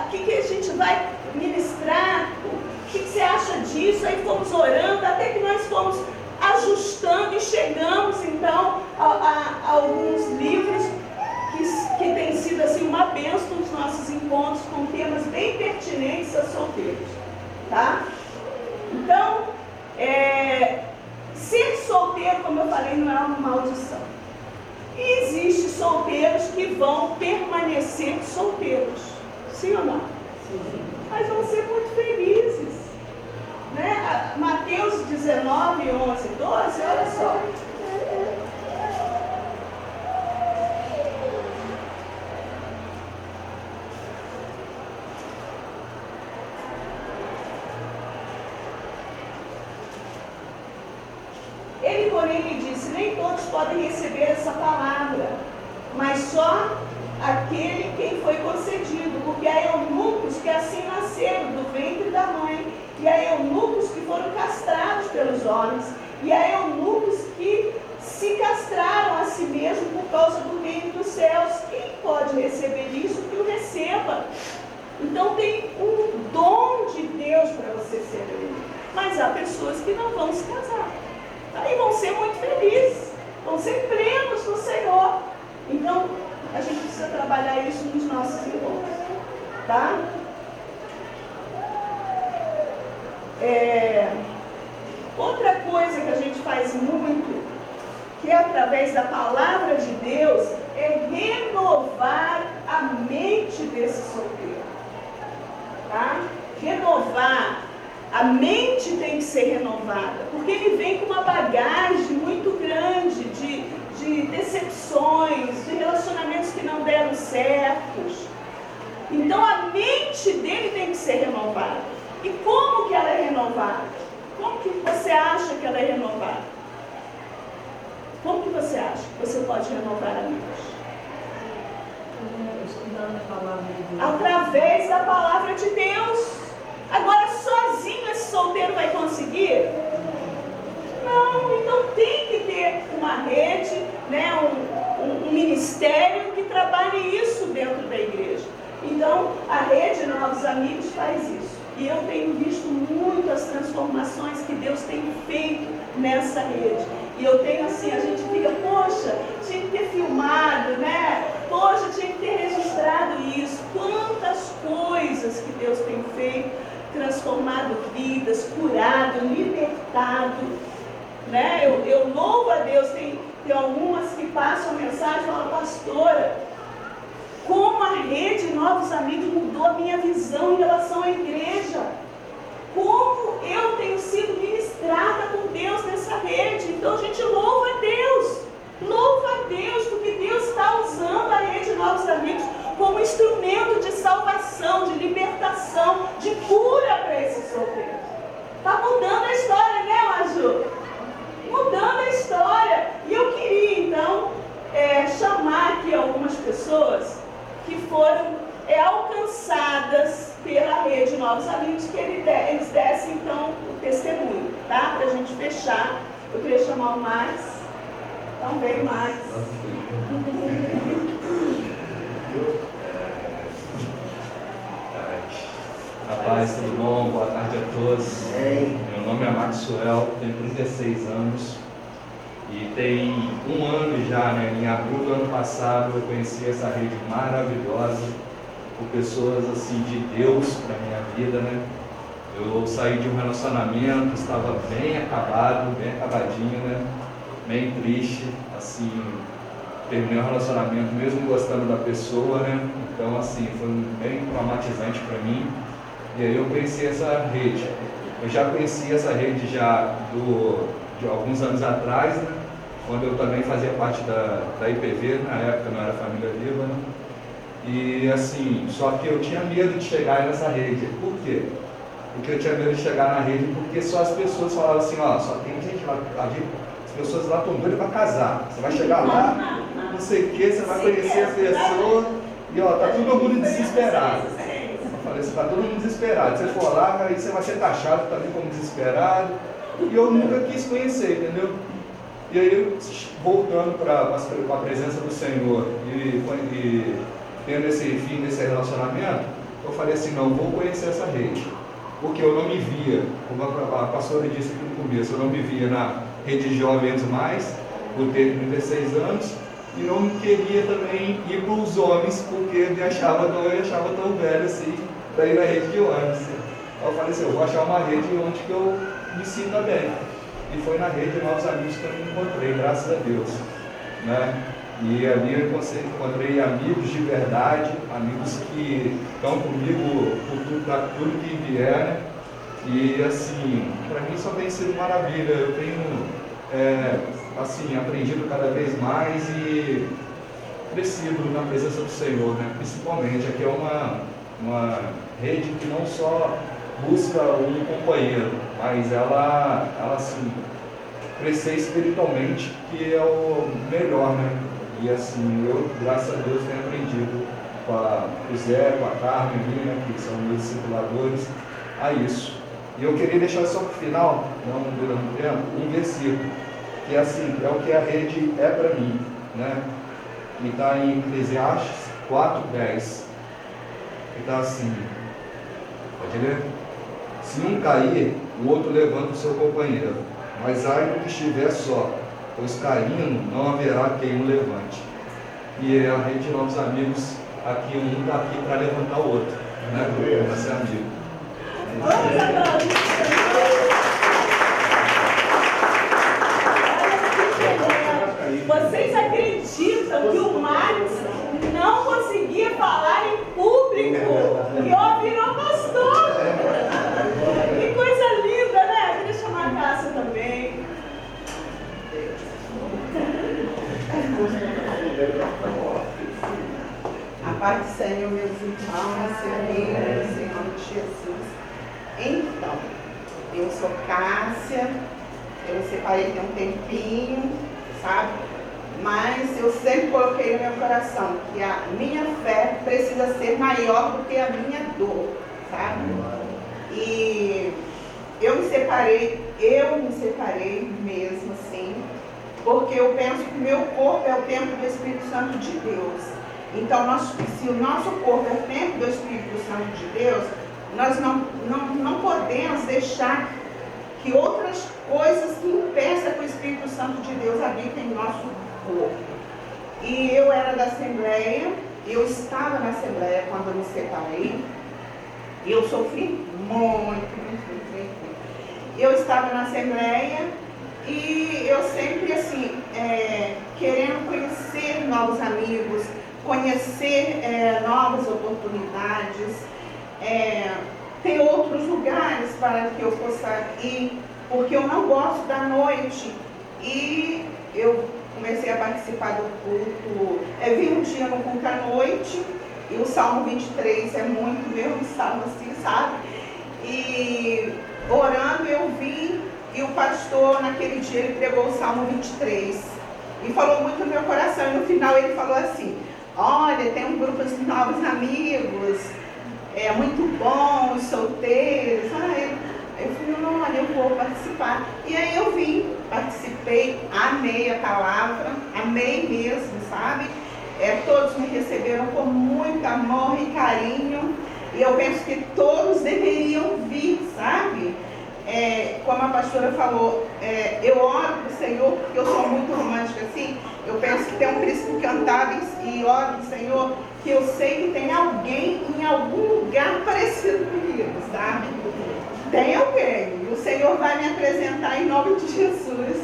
o que a gente vai ministrar, o que você acha disso? Aí fomos orando, até que nós fomos ajustando e chegamos, então, a alguns livros que têm sido, assim, uma bênção nos nossos encontros, com temas bem pertinentes a solteiros, tá? Então, ser solteiro, como eu falei, não é uma maldição. E existem solteiros que vão permanecer solteiros. Sim ou não? Sim. Mas vão ser muito felizes. Né? Mateus 19, 11, 12, olha só. Ele, porém, lhe disse: nem todos podem receber essa palavra, mas só aquele quem foi concedido, porque há eunucos que assim nasceram do ventre da mãe, e há eunucos que foram castrados pelos homens, e há eunucos que se castraram a si mesmo por causa do reino dos céus. Quem pode receber isso, que o receba. Então tem um dom de Deus para você ser eunuco, mas há pessoas que não vão se casar. Aí vão ser muito felizes, vão ser plenos no Senhor. Então, a gente precisa trabalhar isso nos nossos encontros, tá? Outra coisa que a gente faz muito, que é através da palavra de Deus, é renovar a mente desse solteiro, tá? Renovar. A mente tem que ser renovada, porque ele vem com uma bagagem muito grande de decepções, de relacionamentos que não deram certos. Então a mente dele tem que ser renovada. E como que ela é renovada? Como que você acha que ela é renovada? Como que você acha que você pode renovar a mente? Estudando a palavra de Deus. Através da palavra de Deus. solteiro vai conseguir? Não, então tem que ter uma rede, né, um ministério que trabalhe isso dentro da igreja. Então, a rede Novos Amigos faz isso. E eu tenho visto muitas transformações que Deus tem feito nessa rede. E eu tenho assim, a gente fica, poxa, tinha que ter filmado, né? Poxa, tinha que ter registrado isso. Quantas coisas que Deus tem feito, transformado vidas, curado, libertado, né? Eu louvo a Deus, tem algumas que passam a mensagem e falam, pastora, como a rede Novos Amigos mudou a minha visão em relação à igreja. Como eu tenho sido ministrada por Deus nessa rede. Então a gente louva a Deus. Louva a Deus, porque Deus está usando a rede Novos Amigos como instrumento de salvação, de libertação, de cura para esses solteiros. Está mudando a história, né, Maju? Mudando a história. E eu queria, então, chamar aqui algumas pessoas que foram alcançadas pela rede Novos Amigos, que eles dessem, então, o testemunho, tá? Para a gente fechar. Eu queria chamar o Max. Então, vem, Max. Rapaz, tudo bom? Boa tarde a todos. Meu nome é Maxwell, tenho 36 anos e tem um ano já, né? Em abril do ano passado eu conheci essa rede maravilhosa, por pessoas assim de Deus para minha vida, né? Eu saí de um relacionamento, estava bem acabado, bem acabadinho, né? Bem triste, assim, terminei o relacionamento mesmo gostando da pessoa, né? Então assim, foi bem traumatizante para mim. E aí eu conheci essa rede. Eu já conheci essa rede já de alguns anos atrás, né? Quando eu também fazia parte da IPV, na época não era Família Viva, né? E assim, só que eu tinha medo de chegar nessa rede. Por quê? Porque eu tinha medo de chegar na rede porque só as pessoas falavam assim, ó, só tem gente lá, as pessoas lá estão doidas para casar. Você vai chegar lá, não sei o que, você vai conhecer a pessoa e ó, tá todo mundo desesperado. Eu falei, você tá todo mundo desesperado. Se você for lá, aí você vai ser taxado também como desesperado. E eu nunca quis conhecer, entendeu? E aí, voltando para a presença do Senhor e tendo esse fim desse relacionamento, eu falei assim, não, vou conhecer essa rede. Porque eu não me via, como a pastora disse aqui no começo, eu não me via na rede de jovens mais, por ter 36 anos, e não queria também ir para os homens, porque eu me achava tão velho assim, para ir na rede de homens. Aí eu falei assim, eu vou achar uma rede onde que eu me sinta bem. E foi na rede de Novos Amigos que eu me encontrei, graças a Deus, né? E ali eu encontrei amigos de verdade, amigos que estão comigo para tudo que vier, né? E assim, para mim só tem sido maravilha. Eu tenho assim, aprendido cada vez mais e crescido na presença do Senhor, né? Principalmente, aqui é uma rede que não só busca um companheiro, mas ela assim, crescer espiritualmente, que é o melhor, né? E assim, eu, graças a Deus, tenho aprendido com o Zé, com a Carmen, né, que são meus discipuladores, a isso. E eu queria deixar só para o final, não durante tempo, um versículo, que é assim, é o que a rede é para mim, né? E está em Eclesiastes 4:10, que está assim, pode ler? Se um cair, o outro levanta o seu companheiro, mas ai do que estiver só, pois caindo não haverá quem o levante. E a rede de Novos Amigos, aqui um está aqui para levantar o outro, né? Para ser amigo. Vocês acreditam que o Max não conseguia falar em público e ó, virou pastor? Que coisa linda, né? Eu queria chamar a Cássia também. A paz do Senhor, meus irmãos, em nome de Jesus. Então, eu sou Cássia, eu separei tem um tempinho, sabe? Mas eu sempre coloquei no meu coração que a minha fé precisa ser maior do que a minha dor, sabe? E eu me separei mesmo assim, porque eu penso que o meu corpo é o templo do Espírito Santo de Deus. Então, se o nosso corpo é o templo do Espírito Santo de Deus, nós não podemos deixar que outras coisas que impeçam que o Espírito Santo de Deus habite em nosso corpo. E eu era da Assembleia, eu estava na Assembleia quando eu me separei, e eu sofri muito. Eu estava na Assembleia e eu sempre assim, querendo conhecer novos amigos, conhecer novas oportunidades, ter outros lugares para que eu possa ir, porque eu não gosto da noite. E eu comecei a participar do culto, vim um dia no culto à noite, e o Salmo 23 é muito meu salmo assim, sabe? E orando eu vi, e o pastor naquele dia ele pregou o Salmo 23 e falou muito no meu coração, e no final ele falou assim: olha, tem um grupo de novos amigos, muito bom, os solteiros. Eu falei, olha, eu vou participar. E aí eu vim, participei, amei a palavra, amei mesmo, sabe? Todos me receberam com muito amor e carinho, e eu penso que todos deveriam vir, sabe? Como a pastora falou, eu oro para o Senhor, porque eu sou muito romântica assim, eu penso que tem um príncipe cantado e oro para o Senhor, que eu sei que tem alguém em algum lugar parecido comigo, sabe? Tem alguém, e o Senhor vai me apresentar em nome de Jesus.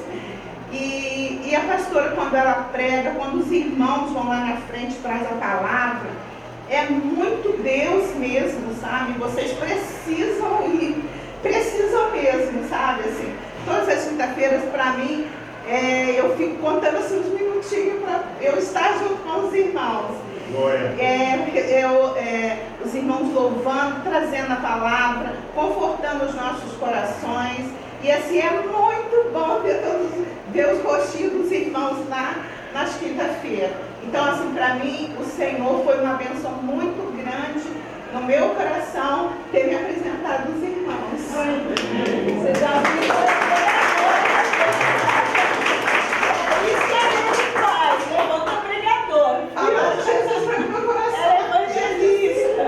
E a pastora, quando ela prega, quando os irmãos vão lá na frente, traz a palavra, é muito Deus mesmo, sabe? Vocês precisam ir, precisam mesmo, sabe? Assim, todas as quinta-feiras, para mim, eu fico contando assim uns minutinhos para eu estar junto com os irmãos. Os irmãos louvando, trazendo a palavra, confortando os nossos corações. E assim, é muito bom ver os rostinhos dos irmãos lá nas quinta-feiras. Então, assim, para mim, o Senhor foi uma bênção muito grande no meu coração ter me apresentado os irmãos. Você já viu? Isso que a gente faz, levanta o pregador. Falar de Jesus foi no meu coração. Ela é evangelista.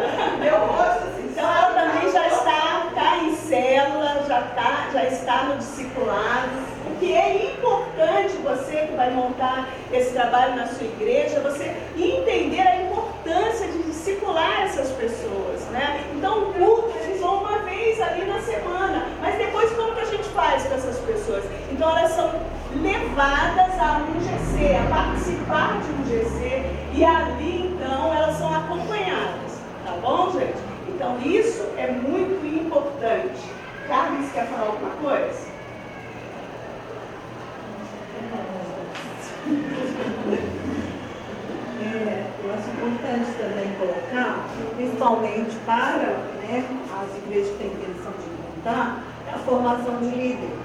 Eu gosto assim. Então, ela também já está em célula, já está no discipulado. Porque é importante você que vai montar esse trabalho na sua igreja, você entender a importância de discipular essas pessoas, né? Então o culto, eles vão uma vez ali na semana, mas depois como que a gente faz com essas pessoas? Então elas são levadas a um GC, a participar de um GC, e ali então elas são acompanhadas, tá bom, gente? Então isso é muito importante. Carlos, quer falar alguma coisa? Eu acho importante também colocar, principalmente para as igrejas que têm intenção de montar, a formação de líderes.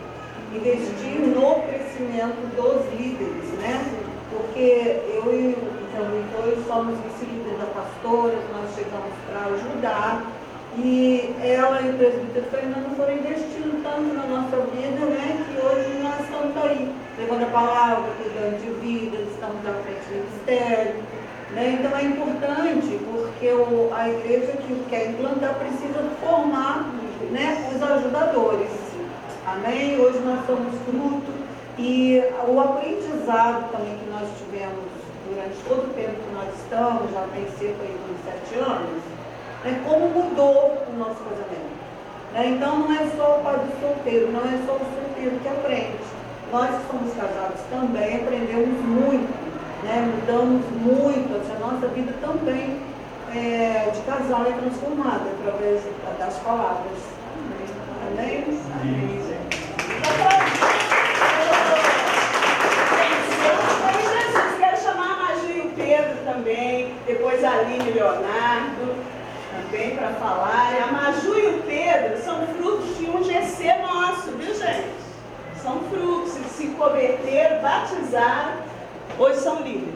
Investir no crescimento dos líderes, né? Porque eu e o Vitor somos vice-líderes da pastora, nós chegamos para ajudar, e ela e o presbítero Fernando foram investindo tanto na nossa vida, né, que hoje nós estamos aí, levando a palavra, cuidando de vidas, estamos à frente do ministério, né? Então é importante, porque a igreja que quer implantar precisa formar, né, os ajudadores. Amém? Hoje nós somos fruto, e o aprendizado também que nós tivemos durante todo o tempo que nós estamos, já tem cerca de 7 anos, como mudou o nosso casamento. Então não é só o pai do solteiro, não é só o solteiro que aprende. Nós que somos casados também aprendemos muito, mudamos muito, a nossa vida também de casal é transformada através das palavras. Amém? Amém, gente. Quero chamar a Maju e o Pedro também, depois a Aline e o Leonardo também para falar. A Maju e o Pedro são frutos de um GC nosso, viu, gente? São frutos, se converteram, batizaram, hoje são líderes.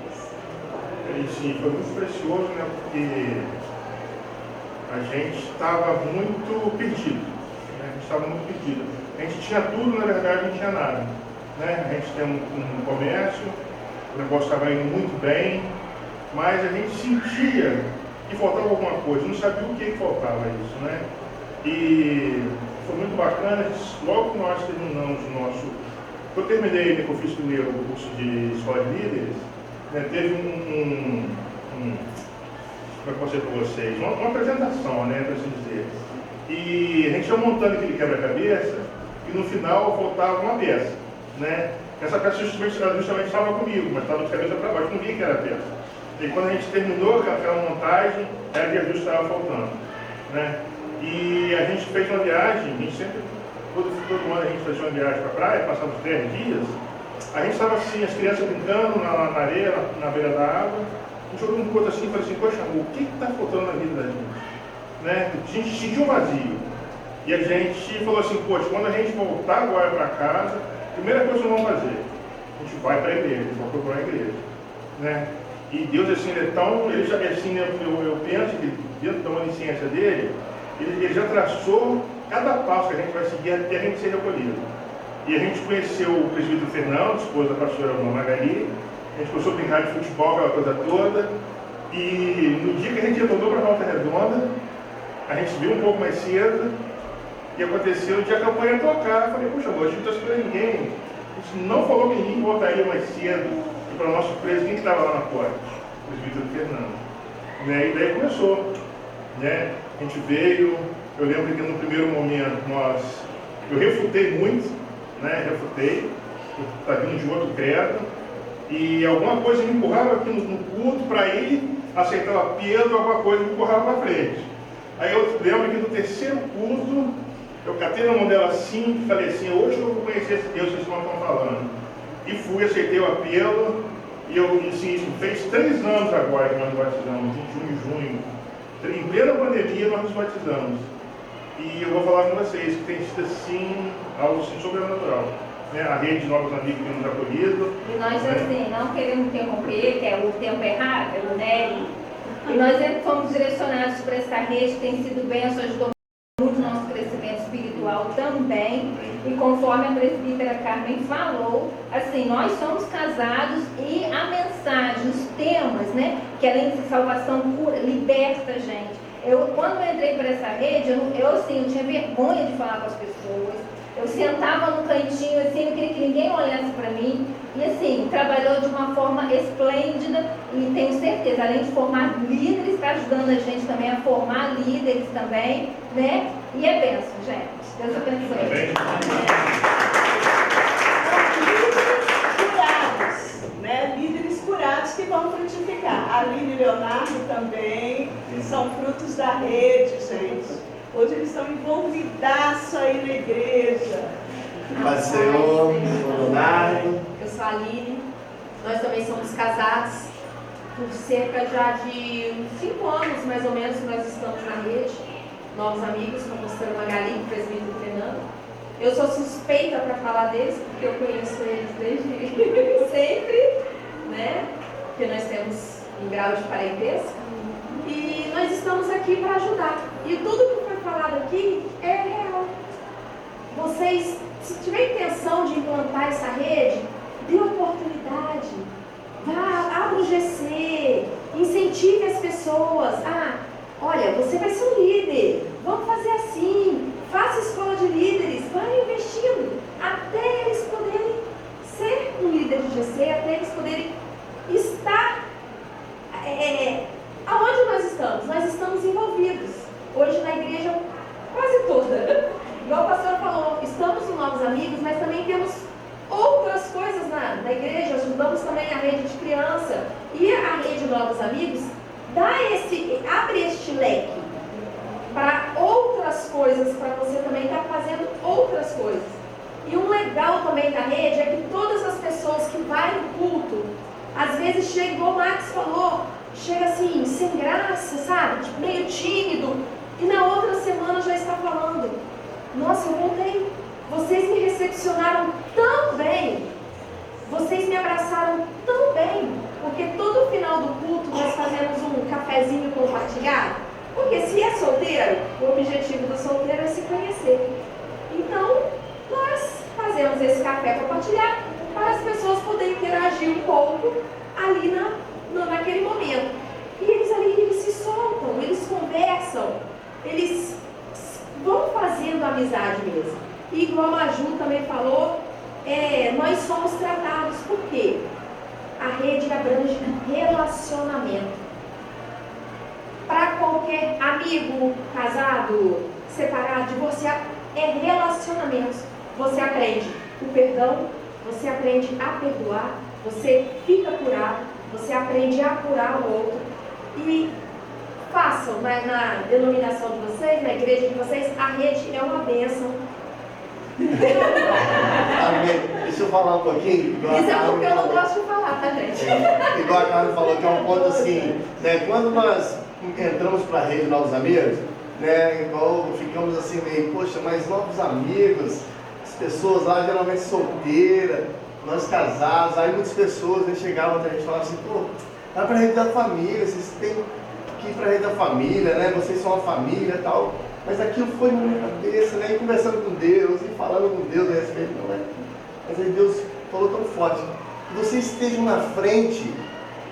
Sim, foi muito precioso, né? Porque a gente estava muito perdido. né? A gente estava muito perdido. A gente tinha tudo, na verdade não tinha nada, né? A gente tem um comércio, o negócio estava indo muito bem, mas a gente sentia que faltava alguma coisa, não sabia o que faltava isso, né? E foi muito bacana, logo que nós terminamos o nosso... Eu terminei, né, que eu fiz primeiro o curso de Escola de Líderes, né, teve como é que eu vou dizer para vocês? Uma apresentação, né, para assim dizer. E a gente ia montando aquele quebra-cabeça e no final faltava uma peça, né? Essa peça justamente estava comigo, mas estava de cabeça para baixo, não via que era a peça. E quando a gente terminou aquela montagem, era que a justa estava faltando, né? E a gente fez uma viagem, a gente sempre, todo ano a gente fazia uma viagem para a praia, passava uns 10 dias, a gente estava assim, as crianças brincando na areia, na beira da água, a gente olhou um pouco assim e falou assim, poxa, amor, o que está faltando na vida da gente? Né? A gente sentiu um vazio. E a gente falou assim, poxa, quando a gente voltar agora para casa, a primeira coisa que nós vamos fazer, a gente vai para a igreja, vai procurar a igreja. Né? E Deus, assim, ele é tão, ele já, assim, eu penso que dentro da onisciência dele, ele já traçou cada passo que a gente vai seguir até a gente ser recolhido. E a gente conheceu o presbítero Fernando, esposa da pastora Magali, a gente começou a brincar de futebol, aquela coisa toda, e no dia que a gente retornou para Volta Redonda, a gente viu um pouco mais cedo, e aconteceu o dia que a campanha tocar, eu falei, puxa, amor, a gente não está esperando ninguém, a gente não falou que ninguém voltaria mais cedo, e para nossa surpresa, quem estava lá na porta? O presbítero Fernando. Né? E daí começou, né? A gente veio, eu lembro que no primeiro momento eu refutei muito, né? Refutei, está vindo de outro credo, e alguma coisa me empurrava aqui no culto para ir aceitar o apelo, alguma coisa me empurrava para frente. Aí eu lembro que no terceiro culto, eu catei na mão dela assim e falei assim, hoje eu vou conhecer esse Deus que vocês estão falando. E fui, aceitei o apelo, e eu, assim, fez 3 anos agora que nós nos batizamos, em junho. Em plena pandemia nós nos batizamos. E eu vou falar com vocês que tem sido assim, algo assim, sobrenatural. Né? A rede de novos amigos que nos acolhido. E nós, né? assim, não queremos interromper, que é o tempo errado, né? E nós fomos direcionados para essa rede, que tem sido bem, isso ajudou muito no nosso crescimento espiritual também. E conforme a presbítera Carmen falou, assim, nós somos casados e a mensagem, os temas, né? Que além de salvação, cura, liberta a gente. Quando eu entrei para essa rede, eu tinha vergonha de falar com as pessoas. Eu sentava no cantinho, assim, não queria que ninguém olhasse para mim. E assim, trabalhou de uma forma esplêndida e tenho certeza, além de formar líderes, está ajudando a gente também a formar líderes também, né? E é bênção, gente. Deus abençoe. Líderes curados, né? Líderes curados que vão frutificar. A Aline e Leonardo também, que são frutos da rede, gente. Hoje eles estão envolvidaços aí na igreja. Paz do Senhor, Leonardo. Eu sou a Aline, nós também somos casados por cerca já de uns 5 anos, mais ou menos, que nós estamos na rede, novos amigos, com a pastora Magali e o presbítero Fernando. Eu sou suspeita para falar deles, porque eu conheço eles desde sempre, né? Porque nós temos um grau de parentesco. E nós estamos aqui para ajudar. E tudo que foi falado aqui é real. Vocês, se tiver intenção de implantar essa rede, dê oportunidade. Vá, abra o GC, incentive as pessoas. Olha, você vai ser um líder. Vamos fazer assim. Faça escola de líderes. Vai investindo até eles poderem ser um líder de GC, até eles poderem estar... aonde nós estamos? Nós estamos envolvidos. Hoje na igreja quase toda. Igual o pastor falou, estamos com novos amigos, mas também temos outras coisas na igreja. Ajudamos também a rede de criança. E a rede de novos amigos abre este leque para outras coisas, para você também estar fazendo outras coisas. E um legal também da rede é que todas as pessoas que vão no culto, às vezes chega, igual o Max falou, chega assim, sem graça, sabe? Tipo, meio tímido. E na outra semana já está falando, nossa, eu voltei. Vocês me recepcionaram tão bem. Vocês me abraçaram tão bem. Porque todo final do culto nós fazemos um cafezinho compartilhado. Porque se é solteiro, o objetivo do solteiro é se conhecer. Então, nós fazemos esse café compartilhado para as pessoas poderem interagir um pouco ali naquele momento. E eles ali, eles se soltam, eles conversam, eles vão fazendo amizade mesmo. E igual a Ju também falou, nós somos tratados por quê? A rede abrange relacionamento. Para qualquer amigo, casado, separado, divorciado, é relacionamentos. Você aprende o perdão, você aprende a perdoar, você fica curado, você aprende a curar o outro. E façam na denominação de vocês, na igreja de vocês, a rede é uma bênção. Amém. Deixa eu falar um pouquinho. Isso é porque eu não gosto de falar, tá, gente? Igual a Carla falou, que é um ponto assim, né? Quando nós entramos para a rede Novos Amigos, né? Igual ficamos assim meio, poxa, mas novos amigos, as pessoas lá geralmente solteiras, nós casados, aí muitas pessoas chegavam até a gente e falavam assim, pô, vai para a rede da família, vocês têm que ir para a rede da família, né? Vocês são uma família e tal. Mas aquilo foi na minha cabeça, né? E conversando com Deus, e falando com Deus a respeito, não é? Mas aí Deus falou tão forte, que vocês estejam na frente,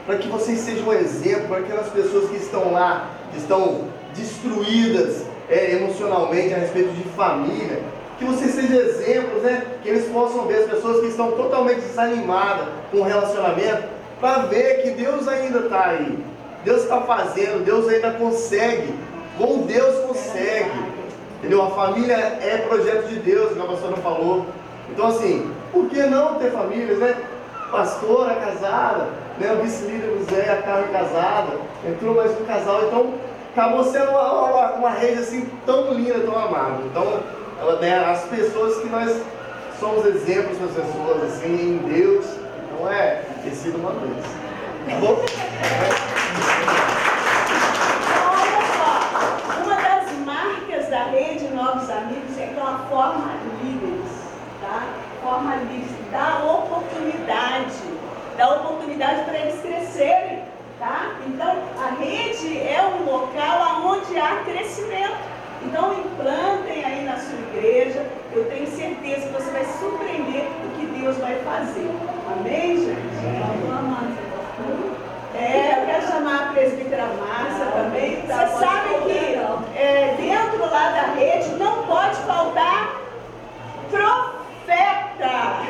para que vocês sejam um exemplo para aquelas pessoas que estão lá, que estão destruídas emocionalmente a respeito de família, que vocês sejam exemplos, né? Que eles possam ver as pessoas que estão totalmente desanimadas com o relacionamento, para ver que Deus ainda está aí, Deus está fazendo, Deus ainda consegue, com Deus consegue, entendeu? A família é projeto de Deus, como a pastora falou. Então assim, por que não ter famílias, né? Pastora casada, né? O vice-líder José, a Carla casada, entrou mais um casal, então acabou sendo uma rede assim tão linda, tão amável. Então, né, as pessoas que nós somos exemplos para as pessoas assim em Deus, então ter sido uma vez. Tá bom? Da rede Novos Amigos é que ela forma líderes, tá? Forma líderes, dá oportunidade para eles crescerem, tá? Então, a rede é um local onde há crescimento. Então, implantem aí na sua igreja, eu tenho certeza que você vai surpreender o que Deus vai fazer. Amém, gente? Eu quero chamar a presbítera Márcia também. Você sabe que dentro lá da rede não pode faltar profeta.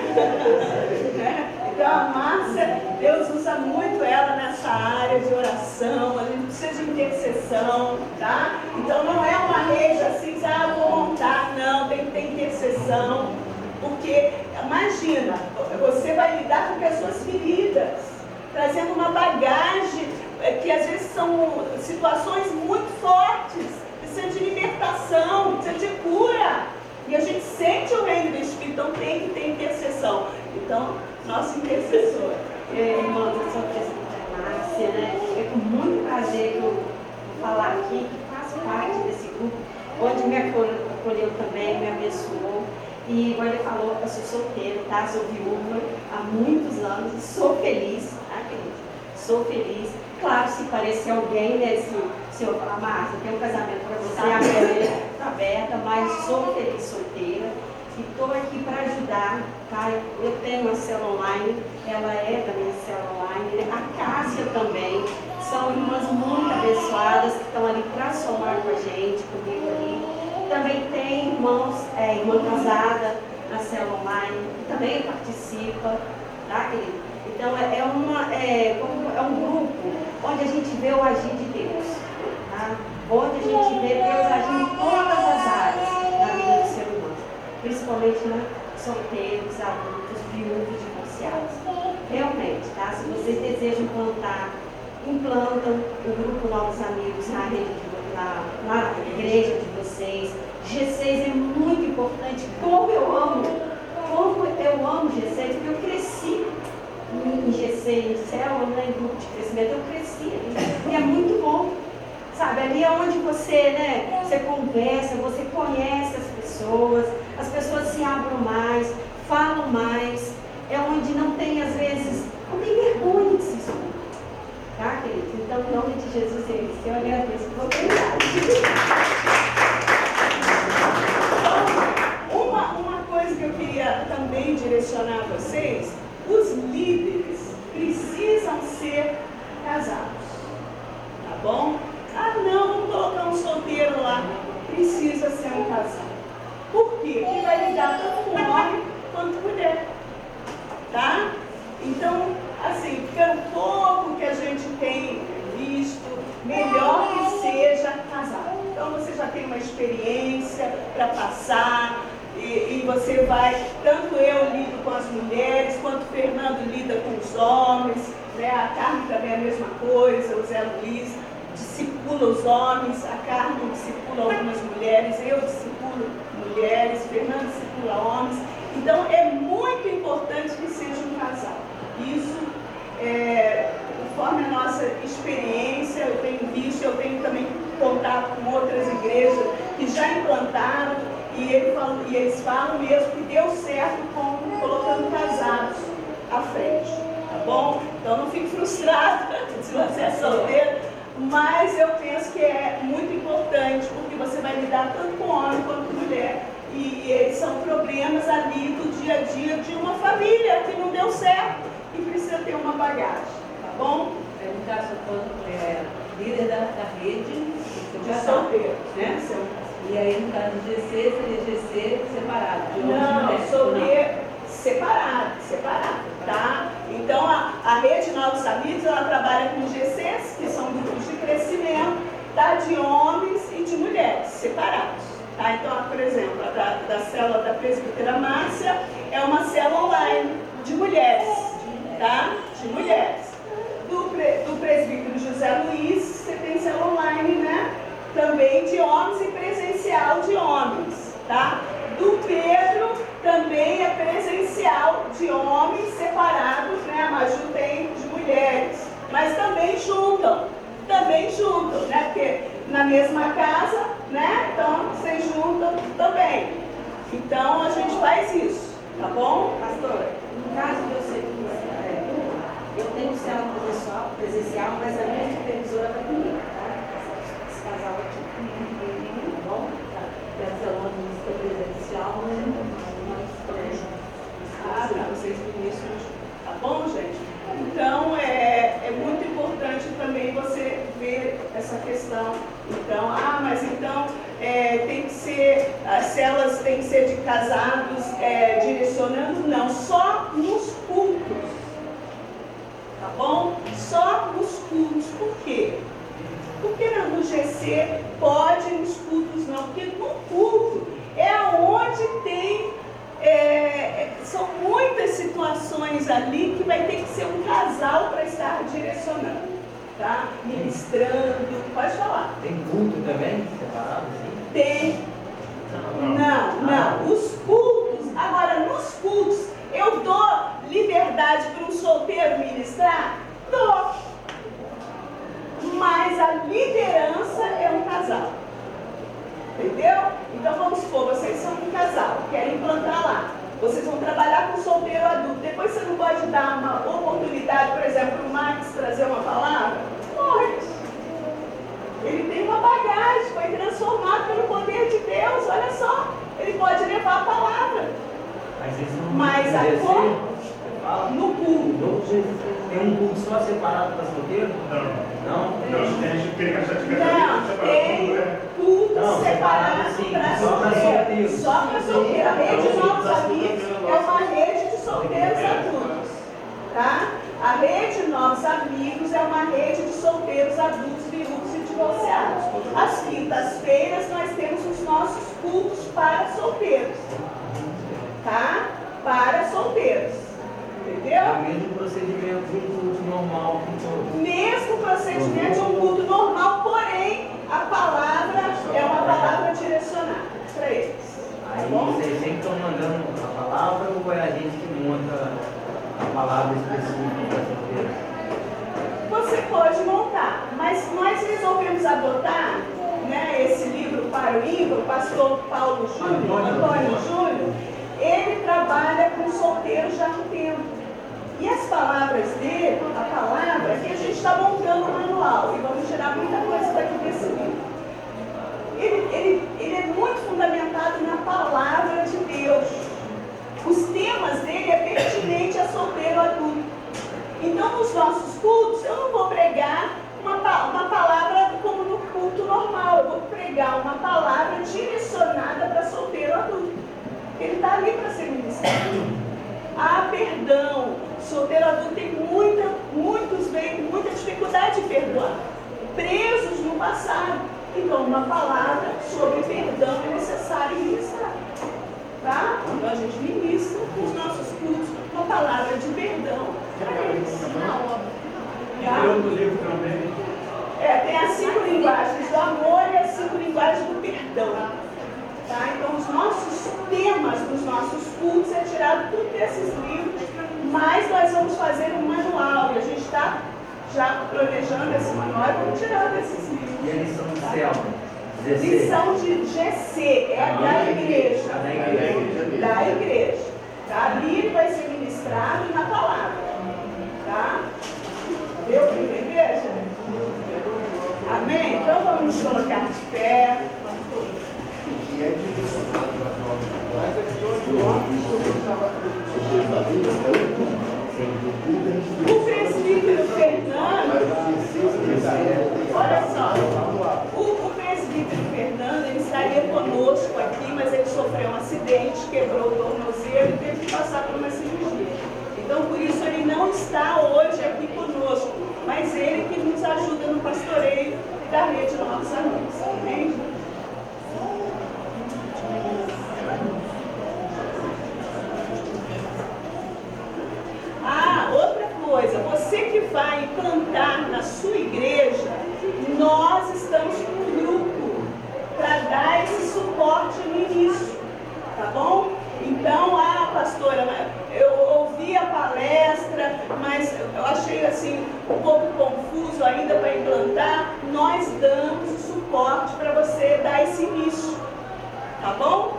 Então a Márcia, Deus usa muito ela nessa área de oração, a gente precisa de intercessão, tá? Então não é uma rede assim, vou montar, não, tem que ter intercessão, porque imagina, você vai lidar com pessoas feridas, trazendo uma bagagem que às vezes são situações muito fortes, precisa de libertação, precisa de cura. E a gente sente o reino do Espírito, então tem que ter intercessão. Então, nosso intercessor. Irmãos, eu sou a presbítera Márcia, né? É com muito prazer que eu vou falar aqui, que faço parte desse grupo, onde me acolheu também, me abençoou. E, igual ele falou, eu sou solteiro, tá? Sou viúva há muitos anos e sou feliz, tá, querido? Sou feliz. Claro, se parecer alguém, né? Se o senhor falar, Márcia, tem um casamento para você, a minha está aberta, mas sou feliz solteira e estou aqui para ajudar, tá? Eu tenho uma célula online, ela é da minha célula online, né? A Cássia também. São irmãs muito abençoadas que estão ali para somar com a gente, comigo ali. Também tem irmã casada na célula online, que também participa, tá, querido? Então é um grupo onde a gente vê o agir de Deus, tá? Onde a gente vê Deus agir em todas as áreas da vida do ser humano, principalmente solteiros, adultos, viúvos, divorciados. Realmente, tá? Se vocês desejam implantam o grupo Novos Amigos na igreja de vocês. G6 é muito importante. Como eu amo G6, porque eu cresci em G6, em célula, né, em grupo de crescimento, eu cresci ali. E é muito bom, sabe? Ali é onde você, né, você conversa, você conhece as pessoas se abrem mais, falam mais, é onde não tem, às vezes, não tem vergonha de se expor. Tá, queridos? Então, em nome de Jesus, eu agradeço por oportunidade. experiência para passar. E você vai, tanto eu lido com as mulheres, quanto o Fernando lida com os homens, né? A Carmen também é a mesma coisa, o Zé Luiz discipula os homens, a Carmen discipula algumas mulheres, eu discipulo mulheres, o Fernando discipula homens. Então é muito importante que seja um casal. Isso, conforme a nossa experiência, eu tenho visto, eu tenho também contato com outras igrejas que já implantaram, e eles falam mesmo que deu certo colocando casados à frente, tá bom? Então não fique frustrado se você é solteiro, mas eu penso que é muito importante, porque você vai lidar tanto com homem quanto com mulher, e eles são problemas ali do dia a dia de uma família que não deu certo e precisa ter uma bagagem, tá bom? No caso, líder da rede, De solteiro, né? E aí, no caso do GC, seria GC separado. Não, solteiro separado, tá? Então, a Rede Novos Amigos, ela trabalha com GCs, que são grupos de crescimento, tá? De homens e de mulheres, separados, tá? Então, por exemplo, da célula da presbítera Márcia é uma célula online de mulheres, tá? De mulheres. Do presbítero José Luiz, você tem célula online, né? Também de homens e presencial de homens, tá? Do Pedro também é presencial de homens separados, né? A Maju tem de mulheres, mas também juntam, né? Porque na mesma casa, né? Então vocês juntam também. Então a gente faz isso, tá bom, pastora? No caso de eu ser eu tenho célula presencial, mas a minha supervisora vai comigo, tá? Esse casal aqui. Tá bom? E a célula presencial, nós estamos juntos. Vocês ministram, tá bom, gente? Então, é muito importante também você ver essa questão. Então, mas então tem que ser, as células têm que ser de casados direcionando? Não, só nos cultos. Tá bom? Só nos cultos. Por quê? Porque no GC pode, nos cultos não. Porque no culto é onde tem, são muitas situações ali que vai ter que ser um casal para estar direcionando, tá? Ministrando, pode falar. Tem culto também, separado, assim? Tem. Não. Os cultos, agora nos cultos, eu dou liberdade para um solteiro ministrar? Dou. Mas a liderança é um casal. Entendeu? Então vamos supor, vocês são um casal, querem implantar lá. Vocês vão trabalhar com solteiro adulto. Depois você não pode dar uma oportunidade, por exemplo, para o Max trazer uma palavra? Pode. Ele tem uma bagagem, foi transformado pelo poder de Deus, olha só. Ele pode levar a palavra. Mas a no culto. Tem um culto só separado para solteiro? Não, tem culto separado para solteiro. Só para solteiro. A rede de Novos Amigos é uma rede de solteiros adultos. Tá? A rede de Novos Amigos é uma rede de solteiros adultos, viúvos e divorciados. Às quintas-feiras nós temos os nossos cultos para solteiros. Tá? Para solteiros. Entendeu? É o mesmo procedimento de um culto normal. Mesmo procedimento de um culto normal, porém a palavra é uma palavra direcionada para eles. Aí bom? vocês sempre estão mandando a palavra ou é a gente que monta a palavra específica para solteiros? Você pode montar, mas nós resolvemos adotar, né, esse livro para o ímpar, o pastor Paulo Júnior, Antônio Júnior, ele trabalha com solteiros já há um tempo. E as palavras dele, a palavra, que a gente está montando o manual, e vamos tirar muita coisa daqui desse livro. Ele é muito fundamentado na palavra de Deus. Os temas dele é pertinente a solteiro adulto. Então, nos nossos cultos, eu não vou pregar uma palavra como no culto normal. Eu vou pregar uma palavra direcionada para solteiro adulto. Ele está ali para ser ministrado. Perdão. Solteiro adulto tem muita dificuldade de perdoar. Presos no passado. Então, uma palavra sobre perdão é necessário ministrar. Tá? Então, a gente ministra nos nossos cultos uma palavra de perdão para eles. Tá? E outro livro também. Tem as 5 linguagens do amor e as 5 linguagens do perdão. Tá? Então, os nossos temas dos nossos cultos é tirado tudo desses livros, mas nós vamos fazer um manual e a gente está já planejando esse manual e vamos tirar desses livros. E a lição do céu? Lição de GC, é da igreja. Da igreja. Tá? Ali ele vai ser ministrado na palavra. Tá? Deu para entender, gente? Amém? Então vamos nos colocar de pé. O presbítero Fernando, olha só, o presbítero Fernando, ele estaria conosco aqui, mas ele sofreu um acidente, quebrou o tornozelo e teve que passar por uma cirurgia. Então, por isso, ele não está hoje aqui conosco, mas ele que nos ajuda no pastoreio da Rede Novos Amigos. Amém? Outra coisa, você que vai plantar na sua igreja, nós estamos com um grupo para dar esse suporte no início, tá bom? Então, pastora, eu ouvi a palestra, mas eu achei assim um pouco confuso ainda para implantar. Nós damos o suporte para você dar esse início, tá bom?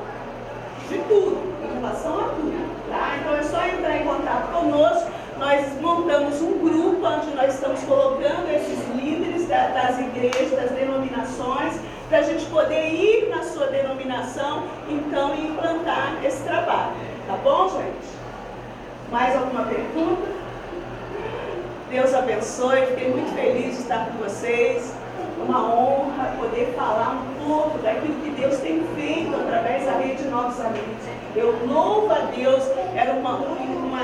De tudo, em relação a tudo, tá? Então é só entrar em contato conosco. Nós montamos um grupo onde nós estamos colocando esses líderes das igrejas, das denominações, para a gente poder ir na sua denominação, então, e implantar esse trabalho. Tá bom, gente? Mais alguma pergunta? Deus abençoe, fiquei muito feliz de estar com vocês. Uma honra poder falar um pouco daquilo que Deus tem feito através da Rede Novos Amigos. Eu louvo a Deus, era uma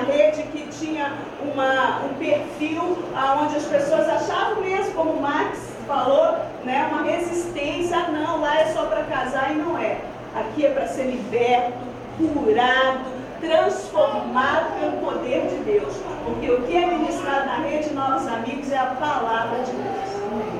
rede que tinha um perfil onde as pessoas achavam mesmo, como o Max falou, né, uma resistência. Não, lá é só para casar e não é. Aqui é para ser liberto, curado, transformado pelo poder de Deus. Porque o que é ministrado na Rede Novos Amigos é a palavra de Deus.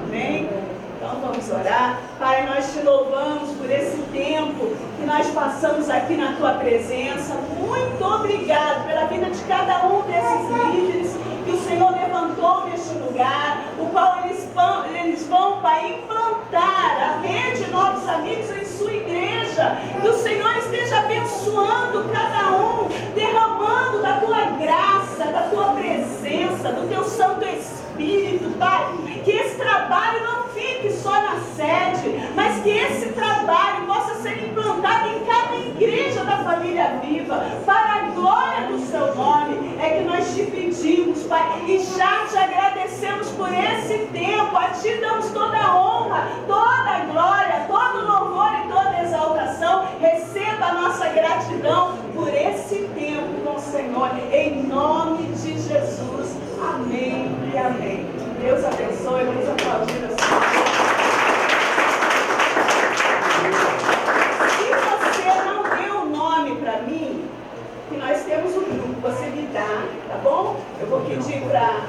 Amém? Então vamos orar. Pai, nós te louvamos por esse tempo que nós passamos aqui na tua presença. Muito obrigado pela vida de cada um desses líderes que o Senhor levantou neste lugar, o qual eles vão, Pai, implantar a Rede Novos Amigos em sua igreja. Que o Senhor esteja abençoando cada um, derramando da tua graça, da tua presença, do teu Santo Espírito, Pai. Que esse trabalho não fique só na sede, mas que esse trabalho possa ser implantado em cada igreja da família viva, para a glória do seu nome. É que nós te pedimos, Pai, e já te agradecemos por esse tempo. A ti damos toda a honra, toda a glória, todo o louvor e toda a exaltação. Receba a nossa gratidão por esse tempo com o Senhor, em nome de Jesus. Amém e amém. Deus abençoe. Vamos aplaudir o Senhor. Se você não deu o nome para mim, que nós temos um grupo, você me dá, tá bom? Eu vou pedir para...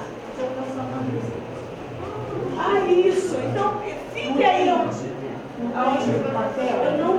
isso. Então, fique aí onde eu não